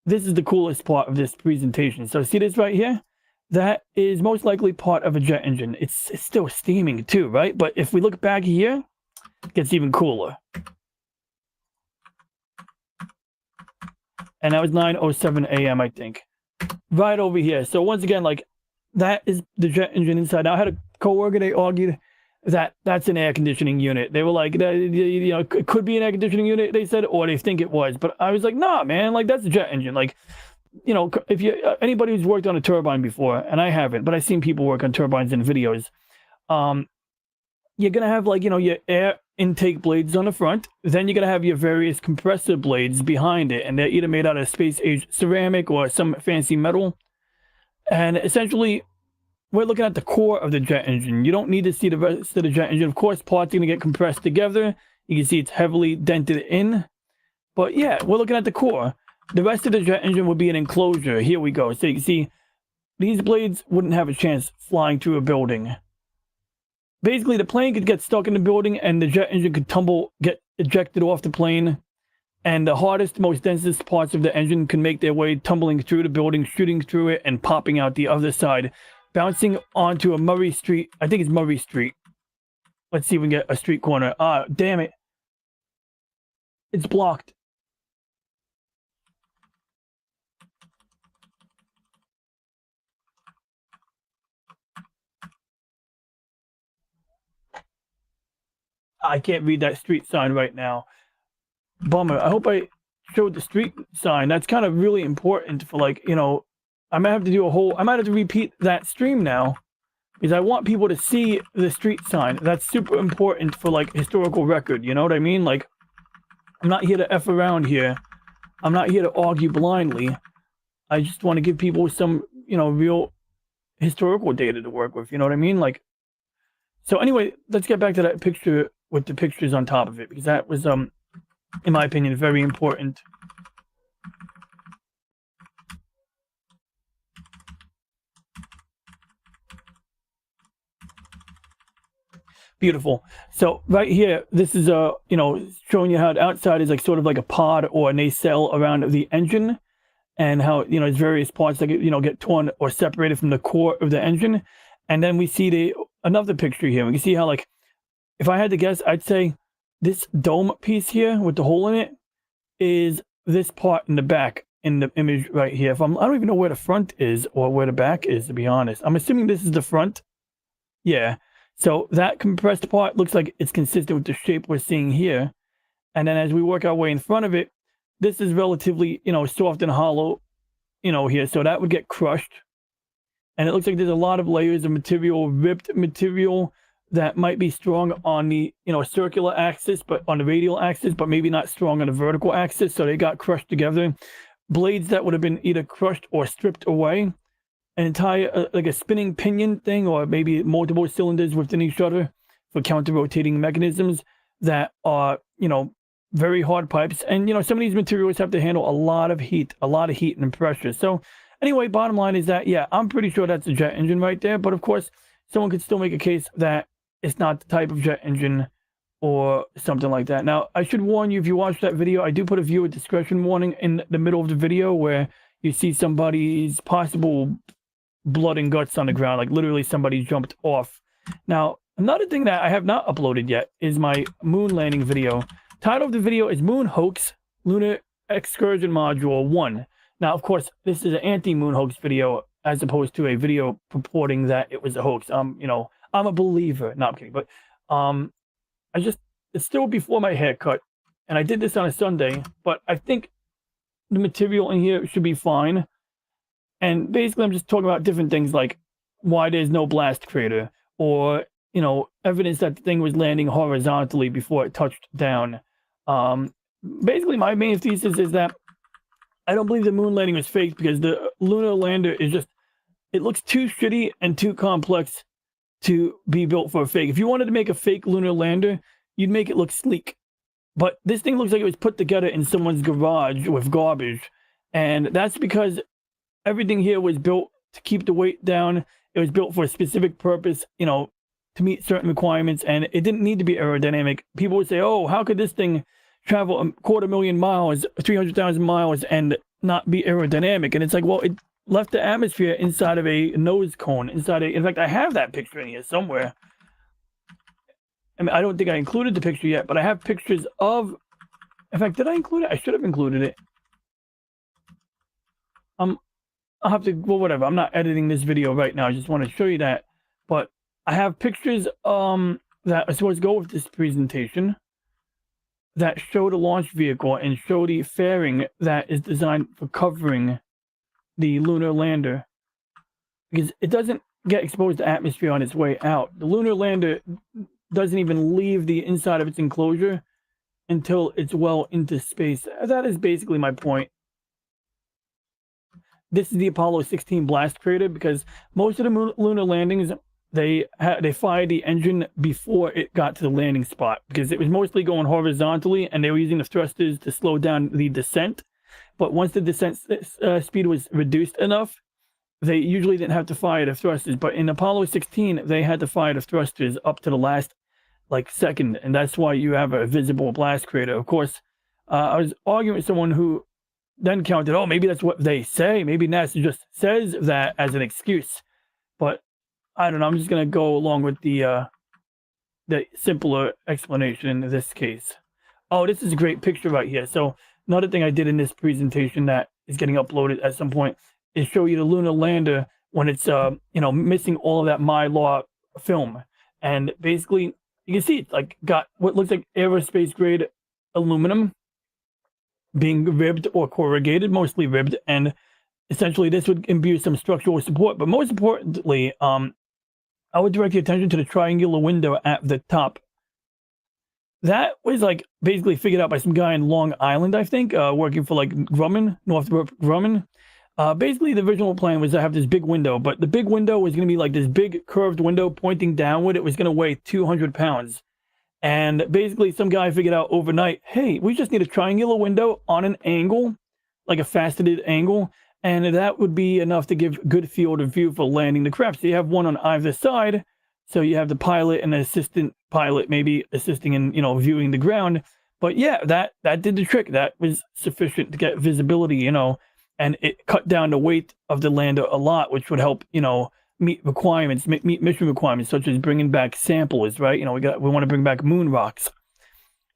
Speaker 1: This is the coolest part of this presentation. So see this right here? That is most likely part of a jet engine. It's still steaming too, right? But if we look back here, it gets even cooler. And that was 9:07 a.m., I think. Right over here. So once again, like, that is the jet engine inside. Now, I had a coworker, they argued that that's an air conditioning unit. They were like, you know, it could be an air conditioning unit, they said, or they think it was. But I was like, nah, man, like, that's a jet engine. Like, you know, if you anybody who's worked on a turbine before, and I haven't, but I've seen people work on turbines in videos, you're going to have, like, you know, your air intake blades on the front. Then you're going to have your various compressor blades behind it, and they're either made out of space-age ceramic or some fancy metal. And essentially, we're looking at the core of the jet engine. You don't need to see the rest of the jet engine. Of course, parts are going to get compressed together. You can see it's heavily dented in. But yeah, we're looking at the core. The rest of the jet engine would be an enclosure. Here we go. So you can see these blades wouldn't have a chance flying through a building. Basically, the plane could get stuck in the building and the jet engine could get ejected off the plane. And the hardest, most densest parts of the engine can make their way tumbling through the building, shooting through it, and popping out the other side, bouncing onto a Murray Street. I think it's Murray Street. Let's see if we can get a street corner. Ah, damn it. It's blocked. I can't read that street sign right now. Bummer. I hope I showed the street sign. That's kind of really important for, like, you know, I might have to repeat that stream now, because I want people to see the street sign. That's super important for, like, historical record, you know what I mean? Like, I'm not here to F around here. I'm not here to argue blindly. I just want to give people some, you know, real historical data to work with, you know what I mean? Like, so anyway, let's get back to that picture with the pictures on top of it, because that was, in my opinion, very important. Beautiful. So right here, this is you know, showing you how the outside is like sort of like a pod or a nacelle around the engine, and how, you know, its various parts that, you know, get torn or separated from the core of the engine. And then we see another picture here. We can see how, like, if I had to guess, I'd say this dome piece here with the hole in it is this part in the back in the image right here. I don't even know where the front is or where the back is, to be honest. I'm assuming this is the front. Yeah. So that compressed part looks like it's consistent with the shape we're seeing here. And then as we work our way in front of it, this is relatively, you know, soft and hollow, you know, here. So that would get crushed. And it looks like there's a lot of layers of material, ripped material that might be strong on the, you know, circular axis, but on the radial axis, but maybe not strong on the vertical axis. So they got crushed together. Blades that would have been either crushed or stripped away. An entire, like a spinning pinion thing, or maybe multiple cylinders within each other for counter-rotating mechanisms that are, you know, very hard pipes. And, you know, some of these materials have to handle a lot of heat and pressure. So anyway, bottom line is that, yeah, I'm pretty sure that's a jet engine right there. But of course, someone could still make a case that it's not the type of jet engine or something like that. Now, I should warn you, if you watch that video, I do put a viewer discretion warning in the middle of the video where you see somebody's possible blood and guts on the ground, like literally somebody jumped off. Now, another thing that I have not uploaded yet is my moon landing video. Title of the video is Moon Hoax Lunar Excursion Module 1. Now, of course, this is an anti-moon hoax video as opposed to a video purporting that it was a hoax. You know, I'm a believer. No, I'm kidding. But it's still before my haircut, and I did this on a Sunday, but I think the material in here should be fine. And basically, I'm just talking about different things like why there's no blast crater, or, you know, evidence that the thing was landing horizontally before it touched down. Basically, my main thesis is that I don't believe the moon landing was fake, because the lunar lander is just, it looks too shitty and too complex to be built for a fake. If you wanted to make a fake lunar lander, you'd make it look sleek. But this thing looks like it was put together in someone's garage with garbage. And that's because everything here was built to keep the weight down. It was built for a specific purpose, you know, to meet certain requirements, and it didn't need to be aerodynamic. People would say, oh, how could this thing travel 250,000 miles, 300,000 miles, and not be aerodynamic? And it's like, well, it left the atmosphere inside of a nose cone, in fact, I have that picture in here somewhere. I mean, I don't think I included the picture yet, but I have pictures of, in fact, did I include it? I should have included it. I'll have to, well, whatever. I'm not editing this video right now. I just want to show you that. But I have pictures that are supposed to go with this presentation that show the launch vehicle and show the fairing that is designed for covering the lunar lander, because it doesn't get exposed to atmosphere on its way out. The lunar lander doesn't even leave the inside of its enclosure until it's well into space. That is basically my point. This is the Apollo 16 blast crater, because most of the lunar landings, they fired the engine before it got to the landing spot, because it was mostly going horizontally, and they were using the thrusters to slow down the descent. But once the descent speed was reduced enough, they usually didn't have to fire the thrusters. But in Apollo 16, they had to fire the thrusters up to the last, like, second, and that's why you have a visible blast crater. Of course, I was arguing with someone who then counted, oh, maybe that's what they say. Maybe NASA just says that as an excuse. But I don't know. I'm just going to go along with the simpler explanation in this case. Oh, this is a great picture right here. So another thing I did in this presentation that is getting uploaded at some point is show you the lunar lander when it's, you know, missing all of that Mylar film. And basically, you can see it's like got what looks like aerospace grade aluminum being ribbed or corrugated, mostly ribbed, and essentially this would imbue some structural support. But most importantly, I would direct your attention to the triangular window at the top. That was like basically figured out by some guy in Long Island, I think, working for like Grumman, Northrop Grumman. Basically, the original plan was to have this big window, but the big window was going to be like this big curved window pointing downward. It was going to weigh 200 pounds. And basically, some guy figured out overnight, hey, we just need a triangular window on an angle, like a faceted angle, and that would be enough to give good field of view for landing the craft. So you have one on either side, so you have the pilot and the assistant pilot maybe assisting in, viewing the ground. But yeah, that did the trick. That was sufficient to get visibility, and it cut down the weight of the lander a lot, which would help, meet mission requirements, such as bringing back samplers, right? We want to bring back moon rocks.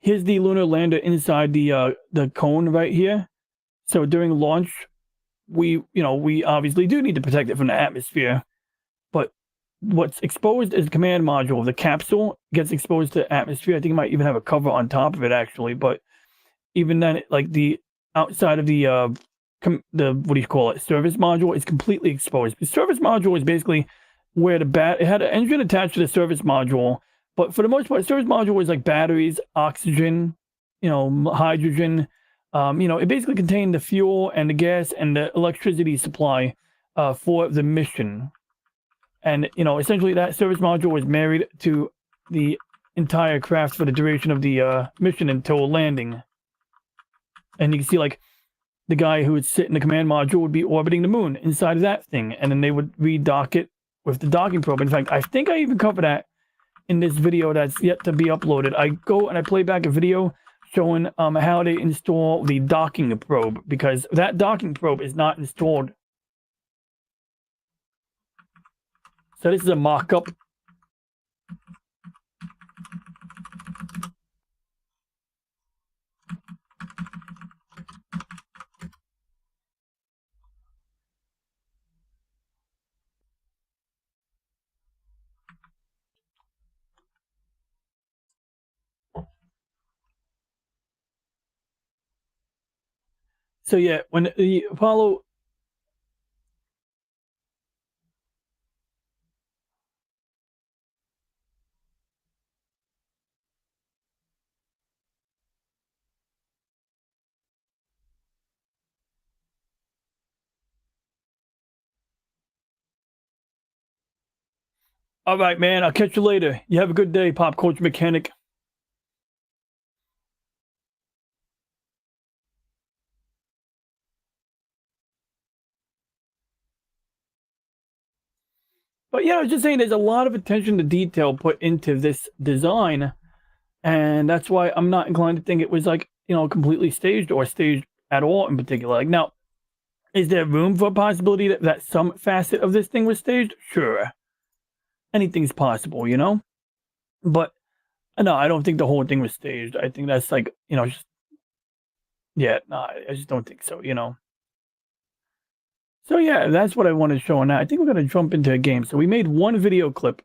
Speaker 1: Here's the lunar lander inside the cone right here. So during launch, we obviously do need to protect it from the atmosphere, but what's exposed is the command module. The capsule gets exposed to atmosphere. I think it might even have a cover on top of it, actually. But even then, like the outside of the what do you call it, service module is completely exposed. The service module is basically where it had an engine attached to the service module, but for the most part, the service module was like batteries, oxygen, hydrogen. It basically contained the fuel and the gas and the electricity supply for the mission. And, essentially that service module was married to the entire craft for the duration of the mission until landing. And you can see, like, the guy who would sit in the command module would be orbiting the moon inside of that thing, and then they would redock it with the docking probe. In fact, I think I even covered that in this video that's yet to be uploaded. I go and I play back a video showing how they install the docking probe, because that docking probe is not installed. So this is a mock-up. So yeah, when the Apollo... All right, man, I'll catch you later. You have a good day, Pop Culture Mechanic. But yeah, I was just saying there's a lot of attention to detail put into this design, and that's why I'm not inclined to think it was like, completely staged or staged at all in particular. Like, now, is there room for a possibility that some facet of this thing was staged? Sure. Anything's possible, But no, I don't think the whole thing was staged. I think that's like, just, yeah, no, I just don't think so, So yeah, that's what I want to show now. I think we're going to jump into a game. So we made one video clip,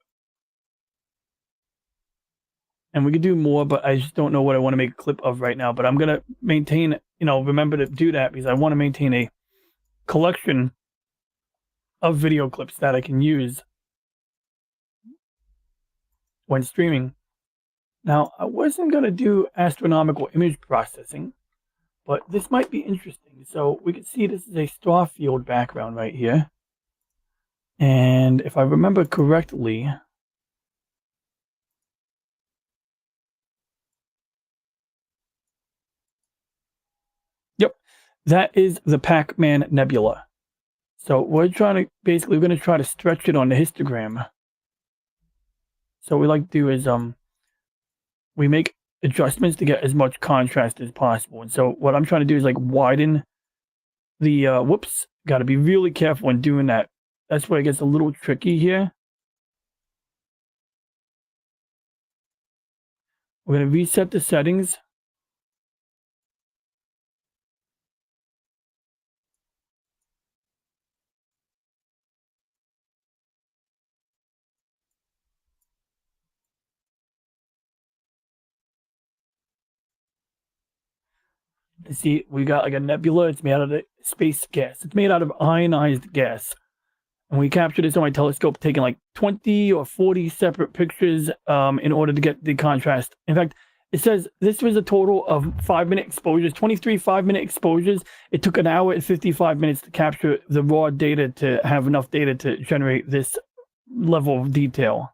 Speaker 1: and we could do more, but I just don't know what I want to make a clip of right now. But I'm going to maintain, remember to do that, because I want to maintain a collection of video clips that I can use when streaming. Now, I wasn't going to do astronomical image processing, but this might be interesting. So we can see this is a star field background right here. And if I remember correctly, yep, that is the Pac-Man Nebula. So we're going to try to stretch it on the histogram. So what we like to do is we make adjustments to get as much contrast as possible. And so what I'm trying to do is like widen the whoops, got to be really careful when doing that. That's where it gets a little tricky here. We're going to reset the settings. See, we got like a nebula. It's made out of the space gas. It's made out of ionized gas. And we captured this on my telescope, taking like 20 or 40 separate pictures in order to get the contrast. In fact, it says this was a total of 5-minute exposures, 23 5-minute exposures. It took an hour and 55 minutes to capture the raw data to have enough data to generate this level of detail.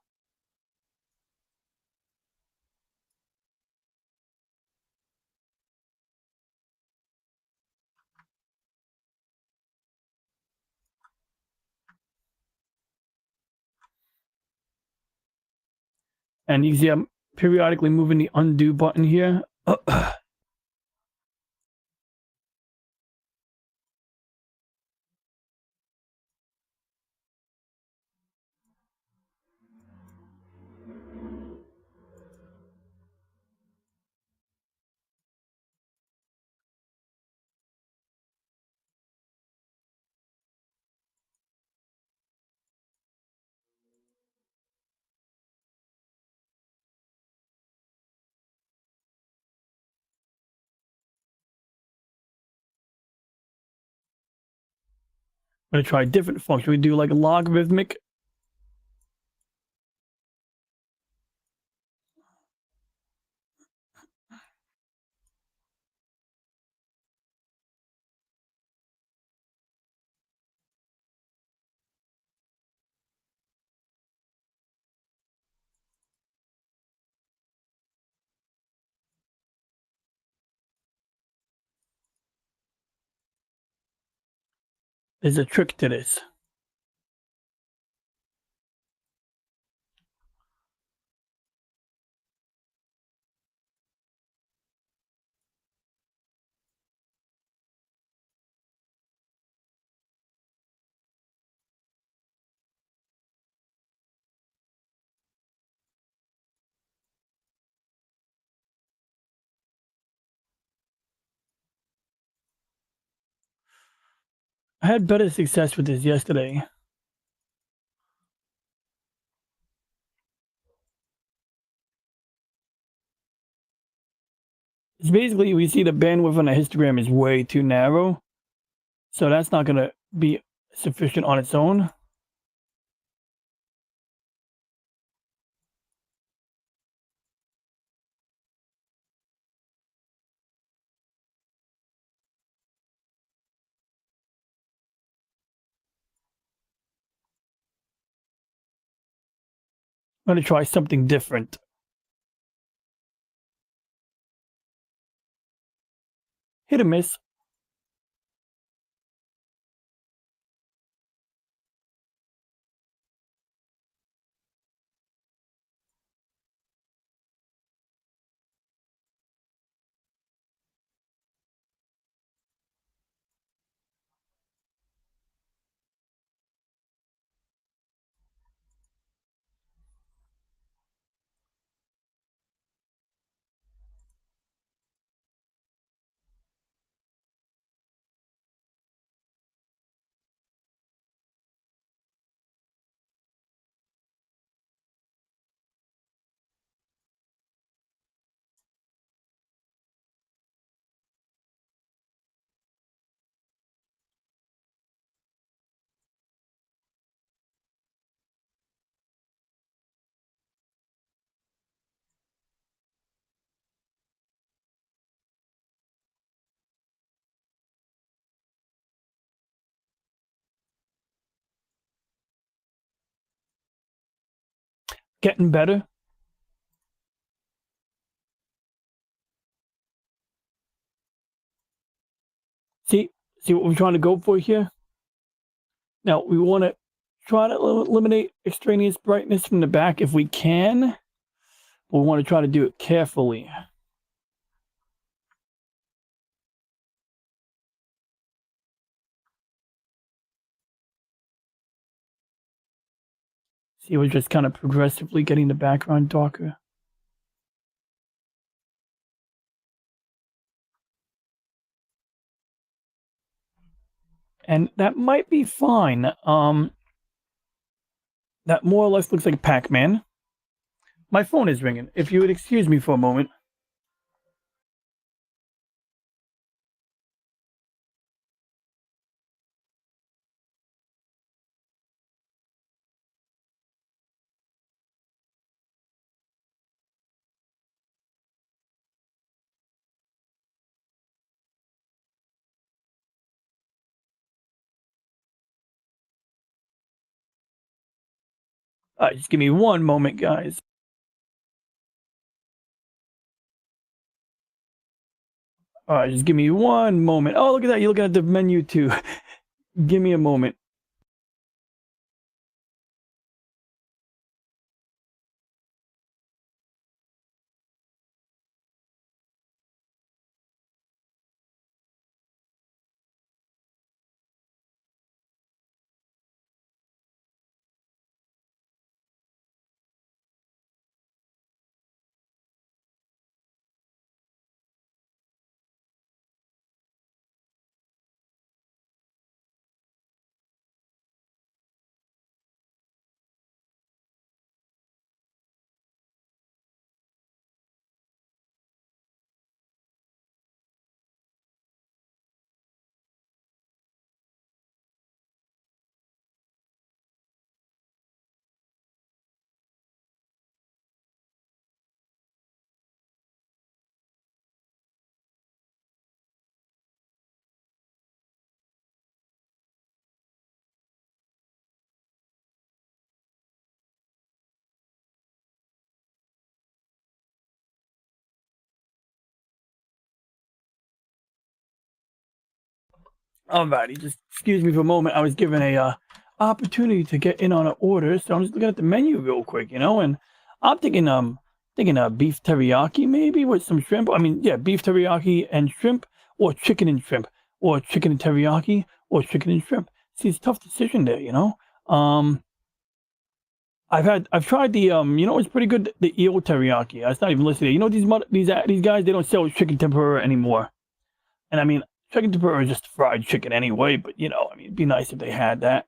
Speaker 1: And you see I'm periodically moving the undo button here. I'm going to try a different function. We do like a logarithmic. There's a trick to this. I had better success with this yesterday. It's basically, we see the bandwidth on a histogram is way too narrow. So that's not going to be sufficient on its own. I'm going to try something different. Hit or miss. Getting better. See what we're trying to go for here? Now, we want to try to eliminate extraneous brightness from the back if we can. But we want to try to do it carefully. See, we're just kind of progressively getting the background darker. And that might be fine. That more or less looks like Pac-Man. My phone is ringing. If you would excuse me for a moment. Just give me one moment, guys. Just give me one moment. Oh, look at that. You're looking at the menu too. Give me a moment. Alrighty, just excuse me for a moment. I was given a opportunity to get in on an order, so I'm just looking at the menu real quick, and I'm thinking beef teriyaki maybe with some shrimp. I mean, yeah, beef teriyaki and shrimp, or chicken and shrimp, or chicken and teriyaki, or chicken and shrimp. See, it's a tough decision there. I've tried the it's pretty good, the eel teriyaki. It's not even listed here. These guys, they don't sell chicken tempura anymore. And I mean, chicken tempura is just fried chicken anyway, but I mean, it'd be nice if they had that.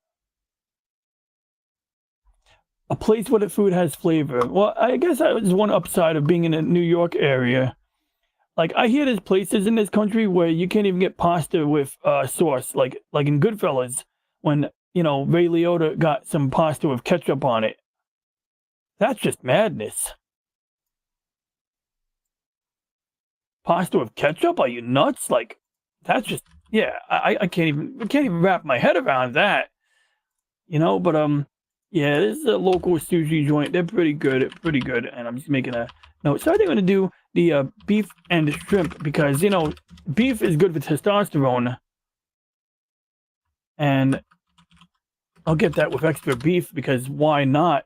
Speaker 1: A place where the food has flavor. Well, I guess that was one upside of being in the New York area. Like, I hear there's places in this country where you can't even get pasta with sauce, like in Goodfellas, when Ray Liotta got some pasta with ketchup on it. That's just madness. Pasta with ketchup? Are you nuts? Like, that's just, yeah. I can't even wrap my head around that. But yeah, this is a local sushi joint. They're pretty good, and I'm just making a note. So I think I'm gonna do the beef and shrimp, because beef is good for testosterone, and I'll get that with extra beef, because why not?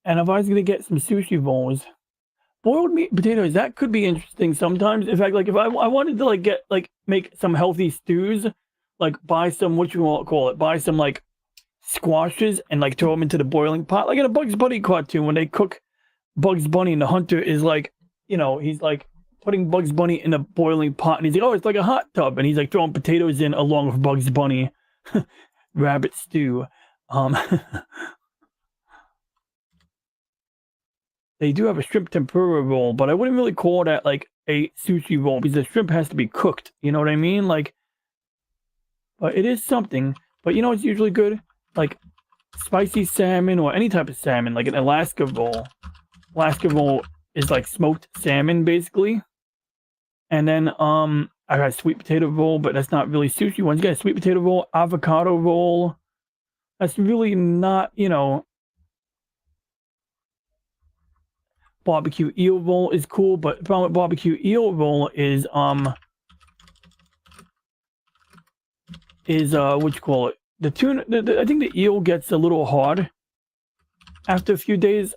Speaker 1: And if I was gonna get some sushi rolls, boiled meat and potatoes, that could be interesting sometimes. In fact, like, if I wanted to make some healthy stews, like buy some, what you want to call it, buy some like squashes and like throw them into the boiling pot, like in a Bugs Bunny cartoon when they cook Bugs Bunny, and the hunter is like, he's like putting Bugs Bunny in a boiling pot, and he's like, oh, it's like a hot tub, and he's like throwing potatoes in along with Bugs Bunny. Rabbit stew. They do have a shrimp tempura roll, but I wouldn't really call that like a sushi roll, because the shrimp has to be cooked. You know what I mean? Like, but it is something. But it's usually good, like spicy salmon or any type of salmon, like an Alaska roll. Alaska roll is like smoked salmon, basically. And then I got a sweet potato roll, but that's not really sushi. Once you get a sweet potato roll, avocado roll, that's really not, barbecue eel roll is cool, but the problem with barbecue eel roll is what you call it? The tuna. I think the eel gets a little hard after a few days.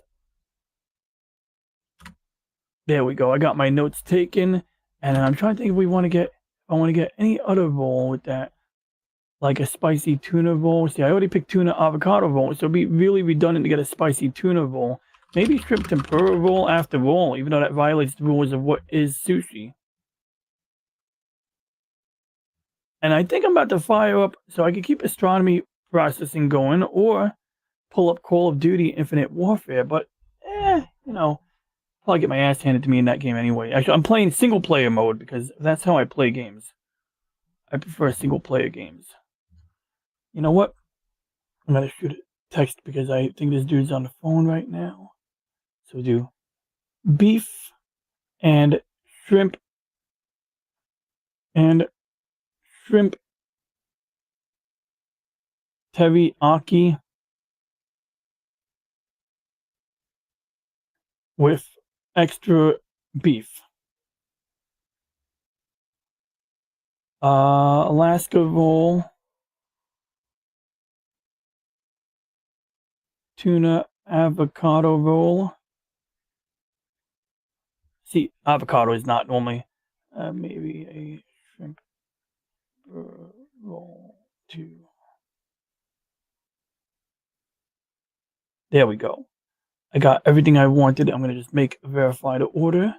Speaker 1: There we go. I got my notes taken, and I'm trying to think if we want to get. I want to get any other roll with that, like a spicy tuna roll. See, I already picked tuna avocado roll, so it'd be really redundant to get a spicy tuna roll. Maybe shrimp tempura roll after all, even though that violates the rules of what is sushi. And I think I'm about to fire up so I can keep astronomy processing going, or pull up Call of Duty Infinite Warfare. But, I'll get my ass handed to me in that game anyway. Actually, I'm playing single player mode because that's how I play games. I prefer single player games. You know what? I'm gonna shoot a text because I think this dude's on the phone right now. So we'll do beef and shrimp and shrimp teriyaki with extra beef. Alaska roll, tuna avocado roll. See, avocado is not normally. Maybe a shrimp roll too. There we go. I got everything I wanted. I'm gonna just verify the order.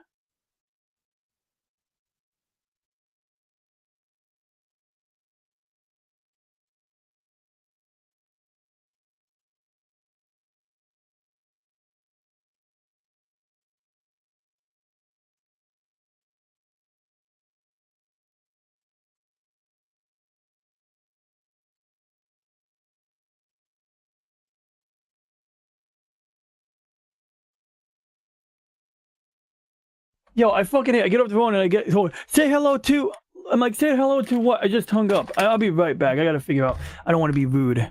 Speaker 1: Yo, I fucking hate. I get off the phone and I get told, say hello to. I'm like, say hello to what? I just hung up. I'll be right back. I gotta figure out. I don't want to be rude.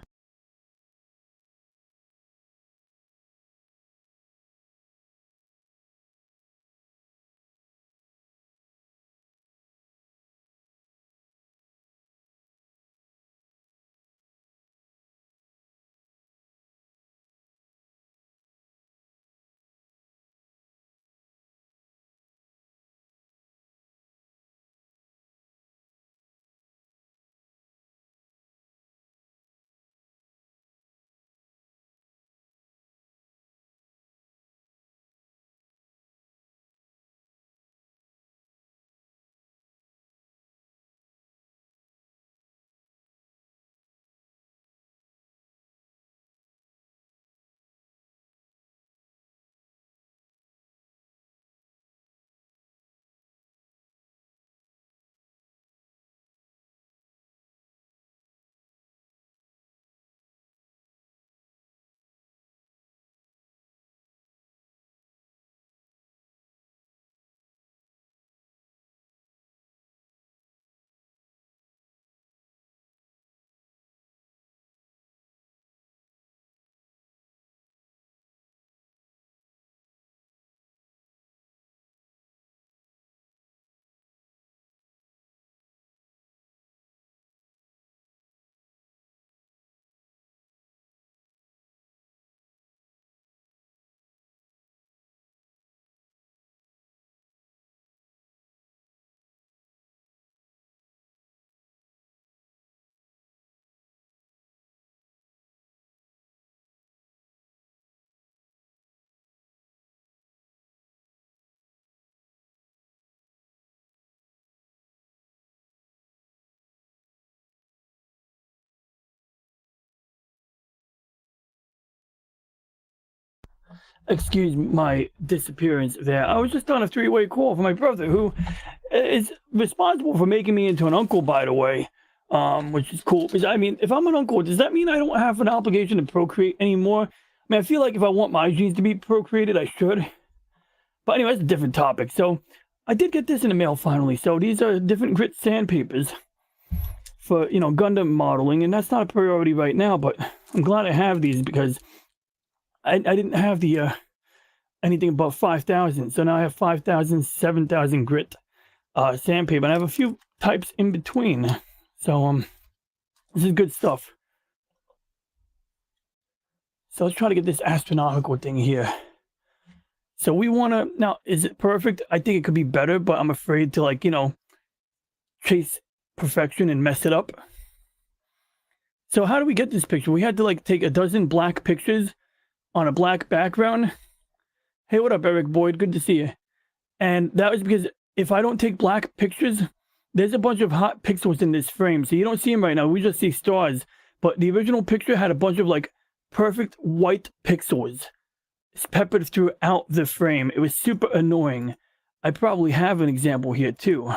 Speaker 1: Excuse my disappearance there. I was just on a three-way call for my brother, who is responsible for making me into an uncle, by the way, which is cool. Because, I mean, if I'm an uncle, does that mean I don't have an obligation to procreate anymore? I mean, I feel like if I want my genes to be procreated, I should. But anyway, that's a different topic. So I did get this in the mail finally. So these are different grit sandpapers for, you know, Gundam modeling. And that's not a priority right now, but I'm glad I have these because I didn't have the anything above 5,000. So now I have 5,000, 7,000 grit sandpaper. And I have a few types in between. So this is good stuff. So let's try to get this astronomical thing here. So we want to, now, is it perfect? I think it could be better, but I'm afraid to, like, you know, chase perfection and mess it up. So how do we get this picture? We had to, like, take a dozen black pictures on a black background. Hey, what up, Eric Boyd? Good to see you. And that was because if I don't take black pictures, there's a bunch of hot pixels in this frame. So you don't see them right now. We just see stars. But the original picture had a bunch of, like, perfect white pixels peppered throughout the frame. It was super annoying. I probably have an example here too.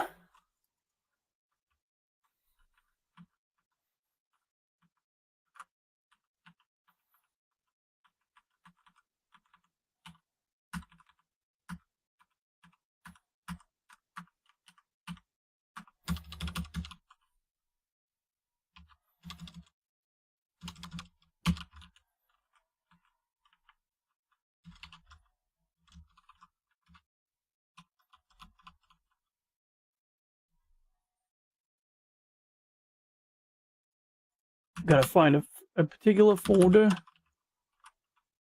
Speaker 1: Gotta find a particular folder.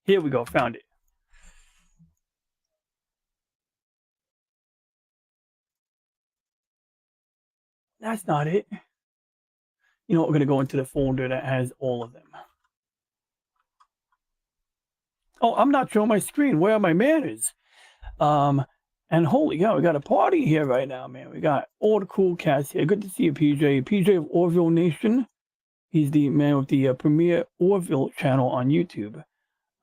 Speaker 1: Here we go, found it. That's not it. You know what, we're gonna go into the folder that has all of them. Oh, I'm not showing my screen. Where are my manners? And holy cow, we got a party here right now, man. We got all the cool cats here. Good to see you, PJ. PJ of Orville Nation. He's the man with the premier Orville channel on YouTube.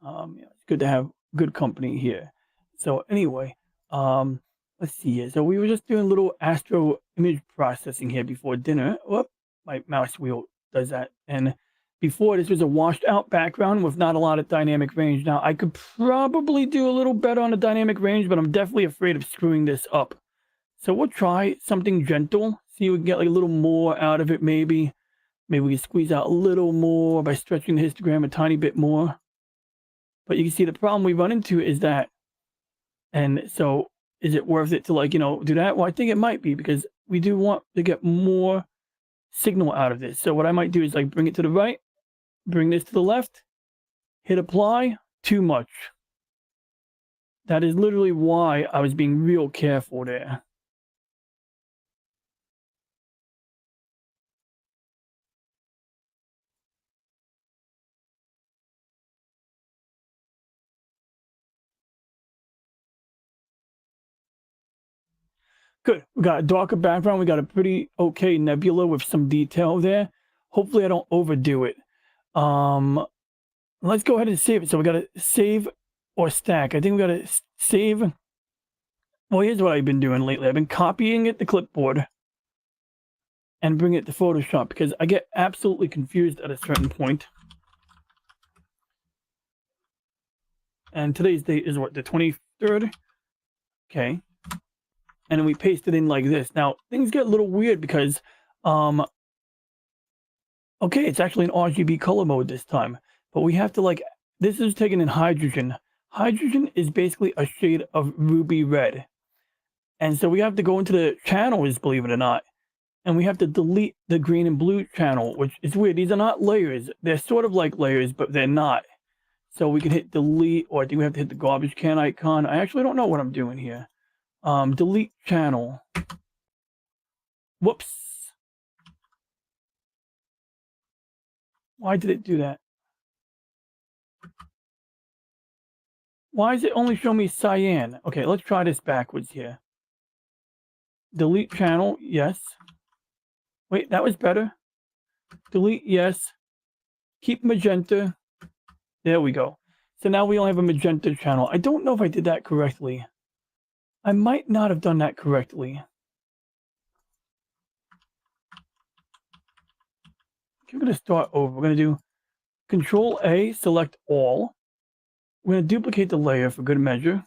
Speaker 1: It's good to have good company here. So anyway, let's see here. So we were just doing a little astro image processing here before dinner. Whoop, my mouse wheel does that. And before, this was a washed out background with not a lot of dynamic range. Now, I could probably do a little better on the dynamic range, but I'm definitely afraid of screwing this up. So we'll try something gentle. See if we can get like a little more out of it maybe. Maybe we can squeeze out a little more by stretching the histogram a tiny bit more. But you can see the problem we run into is that, and so is it worth it to like, do that? Well, I think it might be because we do want to get more signal out of this. So what I might do is like bring it to the right, bring this to the left, hit apply, too much. That is literally why I was being real careful there. Good. We got a darker background. We got a pretty okay nebula with some detail there. Hopefully I don't overdo it. Let's go ahead and save it. So we got to save or stack. I think we got to save. Well, here's what I've been doing lately. I've been copying it to clipboard and bring it to Photoshop because I get absolutely confused at a certain point. And today's date is what, the 23rd? Okay. And then we paste it in like this. Now, things get a little weird because, okay, it's actually in RGB color mode this time. But we have to like, this is taken in hydrogen. Hydrogen is basically a shade of ruby red. And so we have to go into the channels, believe it or not. And we have to delete the green and blue channel, which is weird. These are not layers. They're sort of like layers, but they're not. So we can hit delete, or I think we have to hit the garbage can icon. I actually don't know what I'm doing here. Delete channel. Whoops. Why did it do that? Why does it only show me cyan? Okay, let's try this backwards here. Delete channel, yes. Wait, that was better. Delete, yes. Keep magenta. There we go. So now we only have a magenta channel. I don't know if I did that correctly. I might not have done that correctly. Okay, we're going to start over. We're going to do Control A, select all. We're going to duplicate the layer for good measure.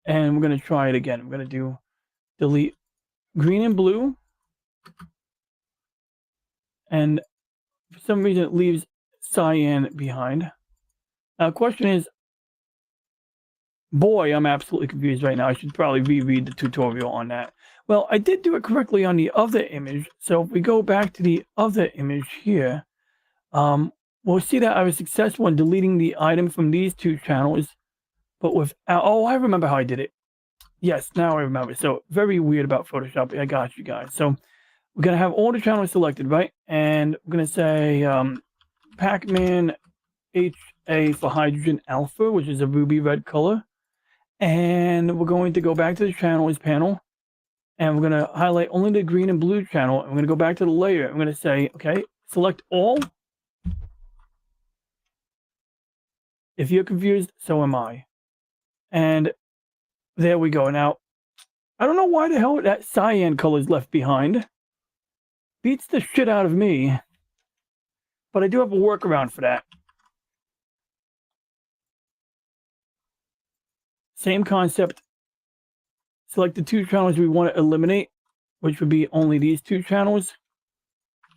Speaker 1: And we're going to try it again. We're going to do delete green and blue. And for some reason it leaves cyan behind. Now the question is, boy, I'm absolutely confused right now. I should probably reread the tutorial on that. Well, I did do it correctly on the other image. So if we go back to the other image here, we'll see that I was successful in deleting the item from these two channels, but without, oh, I remember how I did it. Yes, now I remember. So very weird about Photoshop. I got you guys. So we're going to have all the channels selected, right? And we're going to say Pac-Man HA for hydrogen alpha, which is a ruby red color. And we're going to go back to the channels panel. And we're going to highlight only the green and blue channel. And we're going to go back to the layer. I'm going to say, okay, select all. If you're confused, so am I. And there we go. Now, I don't know why the hell that cyan color is left behind. Beats the shit out of me. But I do have a workaround for that. Same concept. Select the two channels we want to eliminate, which would be only these two channels.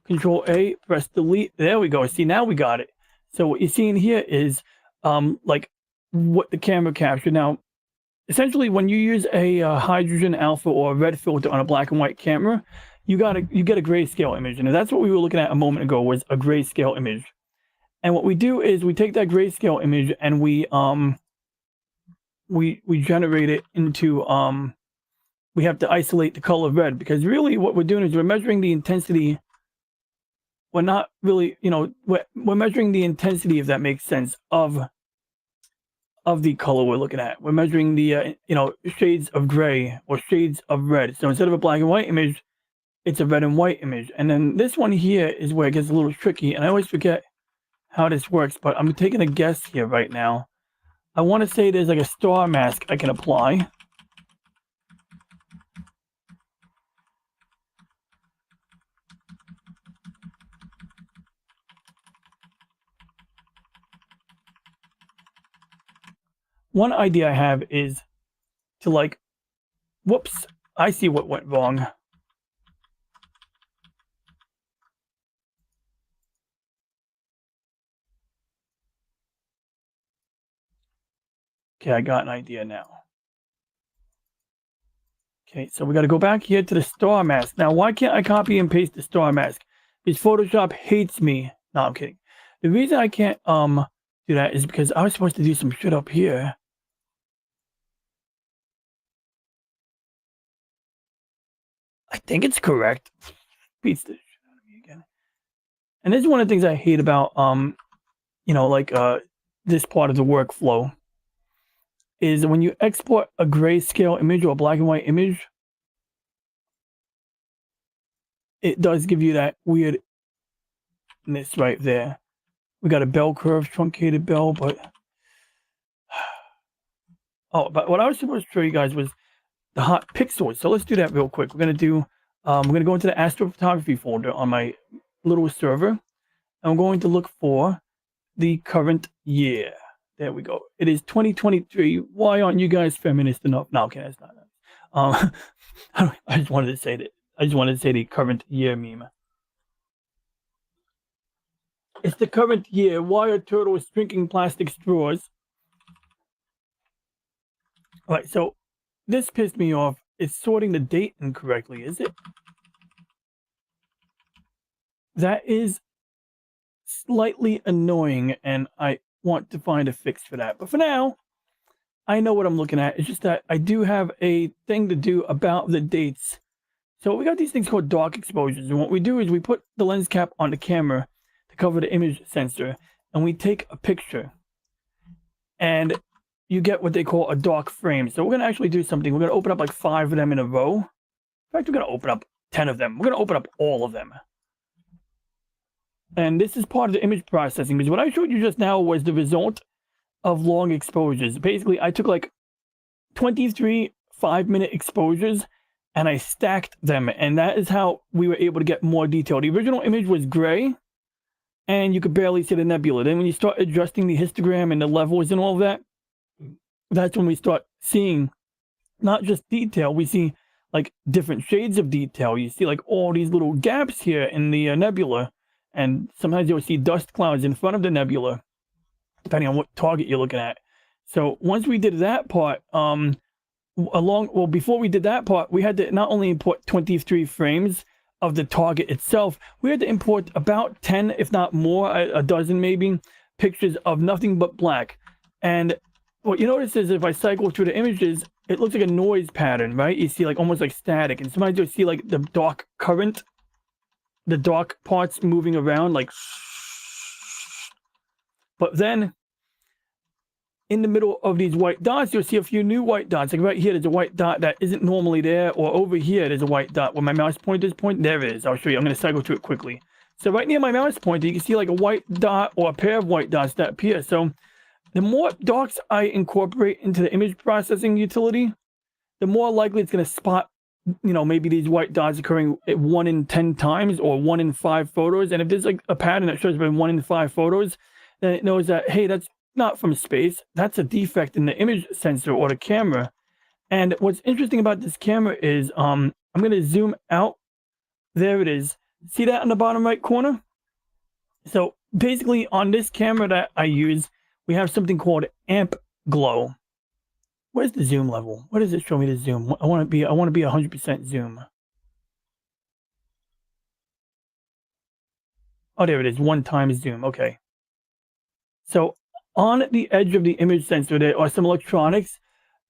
Speaker 1: Control A, press delete. There we go. See, now we got it. So what you're seeing here is like what the camera captured. Now, essentially, when you use a hydrogen alpha or a red filter on a black and white camera, you get a grayscale image. And that's what we were looking at a moment ago, was a grayscale image. And what we do is we take that grayscale image and we generate it into we have to isolate the color red, because really what we're doing is we're measuring the intensity. We're not really, you know, we're measuring the intensity, if that makes sense, of the color we're looking at. We're measuring the you know, shades of gray or shades of red. So instead of a black and white image, it's a red and white image. And then this one here is where it gets a little tricky, and I always forget how this works, but I'm taking a guess here right now. I want to say there's like a star mask I can apply. One idea I have is to, like, whoops, I see what went wrong. Okay, I got an idea now. Okay, so we got to go back here to the star mask. Now, why can't I copy and paste the star mask? Because Photoshop hates me. No, I'm kidding. The reason I can't do that is because I was supposed to do some shit up here. I think it's correct. Beats the shit out of me again. And this is one of the things I hate about you know, like this part of the workflow, is when you export a grayscale image or a black and white image, it does give you that weirdness right there. We got a bell curve, truncated bell, but oh, but what I was supposed to show you guys was the hot pixels. So let's do that real quick. We're gonna do we're gonna go into the astrophotography folder on my little server, and we're going to look for the current year. There we go. It is 2023. Why aren't you guys feminist enough? No, okay, that's not that. I just wanted to say that. I just wanted to say the current year meme. It's the current year. Why are turtles drinking plastic straws? All right, so this pissed me off. It's sorting the date incorrectly, is it? That is slightly annoying, and I want to find a fix for that. But for now, I know what I'm looking at. It's just that I do have a thing to do about the dates. So we got these things called dark exposures, and what we do is we put the lens cap on the camera to cover the image sensor, and we take a picture, and you get what they call a dark frame. So we're going to actually do something. We're going to open up like 5 of them in a row. In fact, we're going to open up 10 of them. We're going to open up all of them. And this is part of the image processing, because what I showed you just now was the result of long exposures. Basically, I took like 23 5-minute exposures and I stacked them, and that is how we were able to get more detail. The original image was gray and you could barely see the nebula. Then when you start adjusting the histogram and the levels and all that, that's when we start seeing not just detail, we see like different shades of detail. You see like all these little gaps here in the nebula. And sometimes you'll see dust clouds in front of the nebula, depending on what target you're looking at. So once we did that part, before we did that part, we had to not only import 23 frames of the target itself, we had to import about 10, if not more, a dozen maybe, pictures of nothing but black. And what you notice is if I cycle through the images, it looks like a noise pattern, right? You see like almost like static, and sometimes you'll see like the dark current, the dark parts moving around like, but then in the middle of these white dots, you'll see a few new white dots. Like right here, there's a white dot that isn't normally there, or over here, there's a white dot where my mouse pointer is pointing. There it is. I'll show you. I'm going to cycle through it quickly. So right near my mouse pointer, you can see like a white dot or a pair of white dots that appear. So the more darks I incorporate into the image processing utility, the more likely it's going to spot, you know, maybe these white dots occurring at 1 in 10 times or 1 in 5 photos. And if there's like a pattern that shows up in 1 in 5 photos, then it knows that, hey, that's not from space. That's a defect in the image sensor or the camera. And what's interesting about this camera is I'm going to zoom out. There it is. See that in the bottom right corner? So basically on this camera that I use, we have something called amp glow. Where's the zoom level? What does it show me to zoom? I want to be 100% zoom. Oh, there it is, 1x zoom, okay. So on the edge of the image sensor, there are some electronics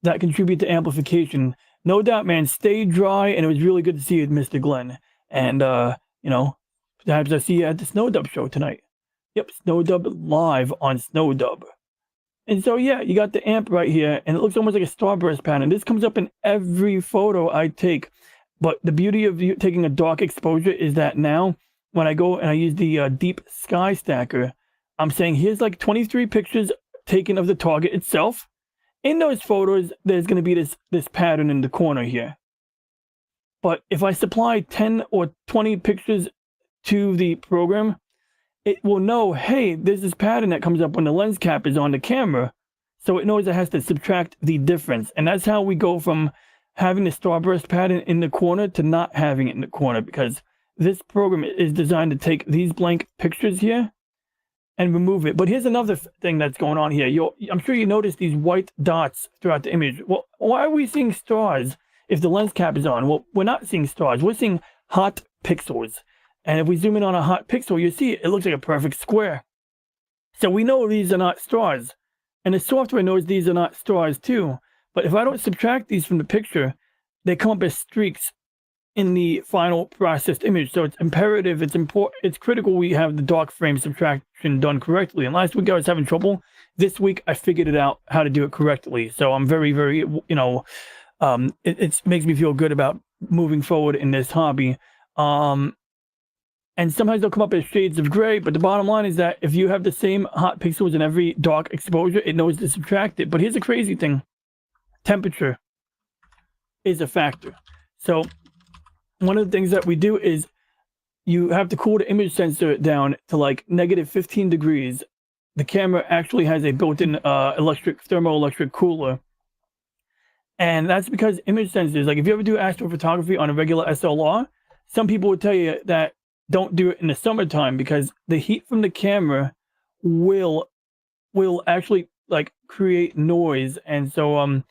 Speaker 1: that contribute to amplification. No doubt, man, stay dry, and it was really good to see you, Mr. Glenn. And, you know, perhaps I'll see you at the Snow Dub show tonight. Yep, Snow Dub live on Snow Dub. And so, yeah, you got the amp right here, and it looks almost like a starburst pattern. This comes up in every photo I take. But the beauty of taking a dark exposure is that now, when I go and I use the deep sky stacker, I'm saying here's like 23 pictures taken of the target itself. In those photos, there's going to be this pattern in the corner here. But if I supply 10 or 20 pictures to the program, it will know, hey, there's this pattern that comes up when the lens cap is on the camera. So it knows it has to subtract the difference. And that's how we go from having the starburst pattern in the corner to not having it in the corner, because this program is designed to take these blank pictures here and remove it. But here's another thing that's going on here. I'm sure you noticed these white dots throughout the image. Well, why are we seeing stars if the lens cap is on? Well, we're not seeing stars. We're seeing hot pixels. And if we zoom in on a hot pixel, you see it looks like a perfect square. So we know these are not stars. And the software knows these are not stars too. But if I don't subtract these from the picture, they come up as streaks in the final processed image. So it's imperative, it's important, it's critical we have the dark frame subtraction done correctly. And last week I was having trouble. This week I figured it out how to do it correctly. So I'm very, very, you know, it makes me feel good about moving forward in this hobby. And sometimes they'll come up as shades of gray, but the bottom line is that if you have the same hot pixels in every dark exposure, it knows to subtract it. But here's the crazy thing. Temperature is a factor. So one of the things that we do is you have to cool the image sensor down to like -15 degrees. The camera actually has a built-in thermoelectric cooler. And that's because image sensors, like if you ever do astrophotography on a regular SLR, some people would tell you that don't do it in the summertime because the heat from the camera will actually like create noise. And so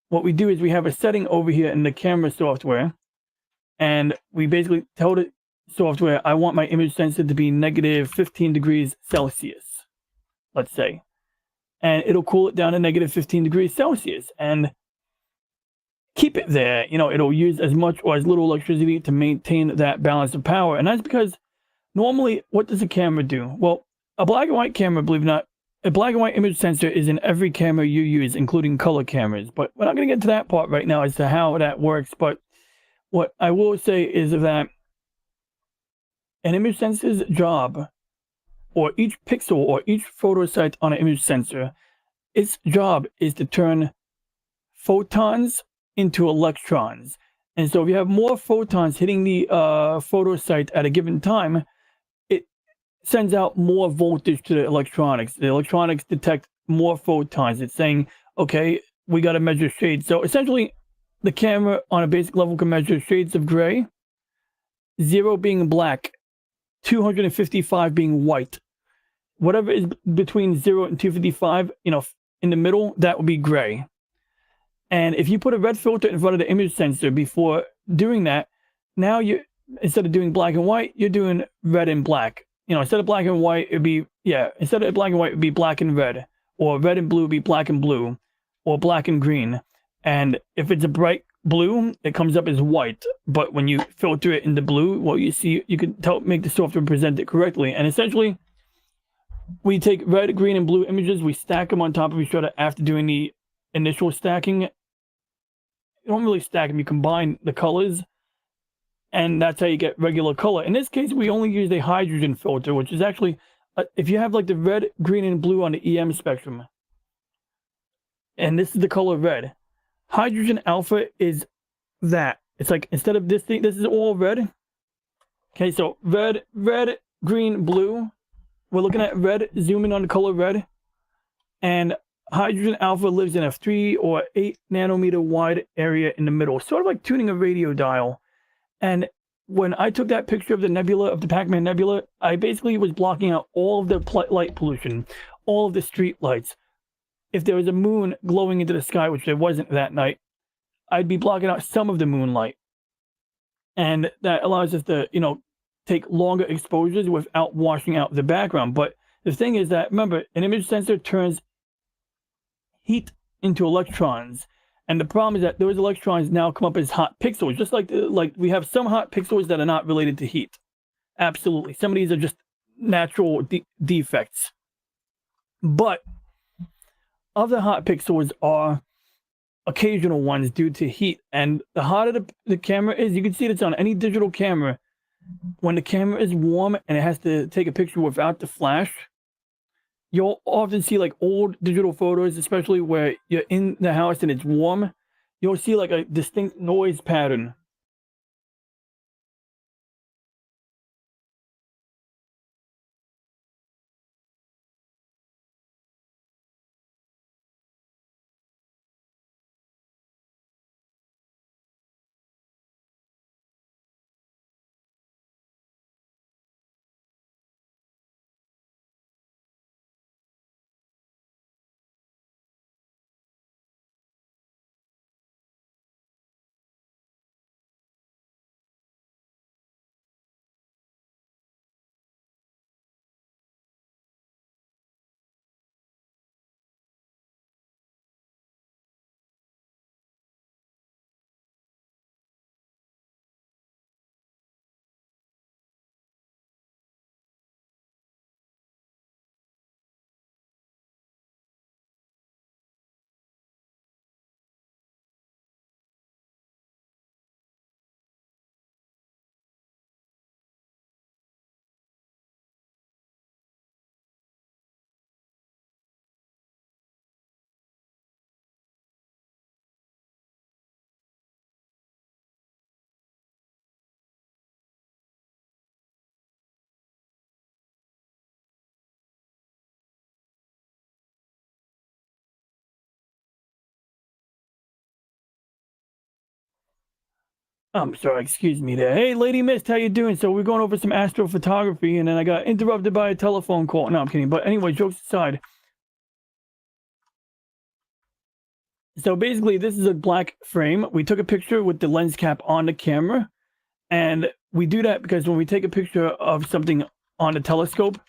Speaker 1: what we do is we have a setting over here in the camera software, and we basically tell the software, I want my image sensor to be -15 degrees Celsius, let's say. And it'll cool it down to -15 degrees Celsius and keep it there. You know, it'll use as much or as little electricity to maintain that balance of power. And that's because normally, what does a camera do? Well, a black and white camera, believe it or not, a black and white image sensor is in every camera you use, including color cameras. But we're not going to get to that part right now as to how that works. But what I will say is that an image sensor's job, or each pixel or each photo site on an image sensor, its job is to turn photons into electrons. And so if you have more photons hitting the photo site at a given time, it sends out more voltage to the electronics. The electronics detect more photons. It's saying, okay, we got to measure shades. So essentially, the camera on a basic level can measure shades of gray, 0 being black, 255 being white. Whatever is between 0 and 255, you know, in the middle, that would be gray. And if you put a red filter in front of the image sensor before doing that, now you, instead of doing black and white, you're doing red and black. You know, instead of black and white, it'd be, instead of black and white, it'd be black and red. Or red and blue would be black and blue. Or black and green. And if it's a bright blue, it comes up as white. But when you filter it into blue, well, you see, you can make the software present it correctly. And essentially, we take red, green, and blue images, we stack them on top of each other after doing the initial stacking. You don't really stack them, you combine the colors, and that's how you get regular color. In this case, we only use a hydrogen filter, which is actually, if you have like the red, green, and blue on the EM spectrum, and this is the color red, hydrogen alpha is that. It's like, instead of this thing, this is all red. Okay, so red, green, blue. We're looking at red, zoom in on the color red, and hydrogen alpha lives in a 3 or 8 nanometer wide area in the middle, sort of like tuning a radio dial. And when I took that picture of the nebula, of the Pac-Man nebula, I basically was blocking out all of the light pollution, all of the street lights. If there was a moon glowing into the sky, which there wasn't that night, I'd be blocking out some of the moonlight. And that allows us to, you know, take longer exposures without washing out the background. But the thing is that, remember, an image sensor turns heat into electrons. And the problem is that those electrons now come up as hot pixels, just like we have some hot pixels that are not related to heat. Absolutely. Some of these are just natural defects. But other hot pixels are occasional ones due to heat. And the hotter the camera is, you can see this on any digital camera. When the camera is warm and it has to take a picture without the flash, you'll often see like old digital photos, especially where you're in the house and it's warm. You'll see like a distinct noise pattern. I'm sorry, excuse me there. Hey, Lady Mist, how you doing? So we're going over some astrophotography, and then I got interrupted by a telephone call. No, I'm kidding. But anyway, jokes aside. So basically, this is a black frame. We took a picture with the lens cap on the camera. And we do that because when we take a picture of something on a telescope,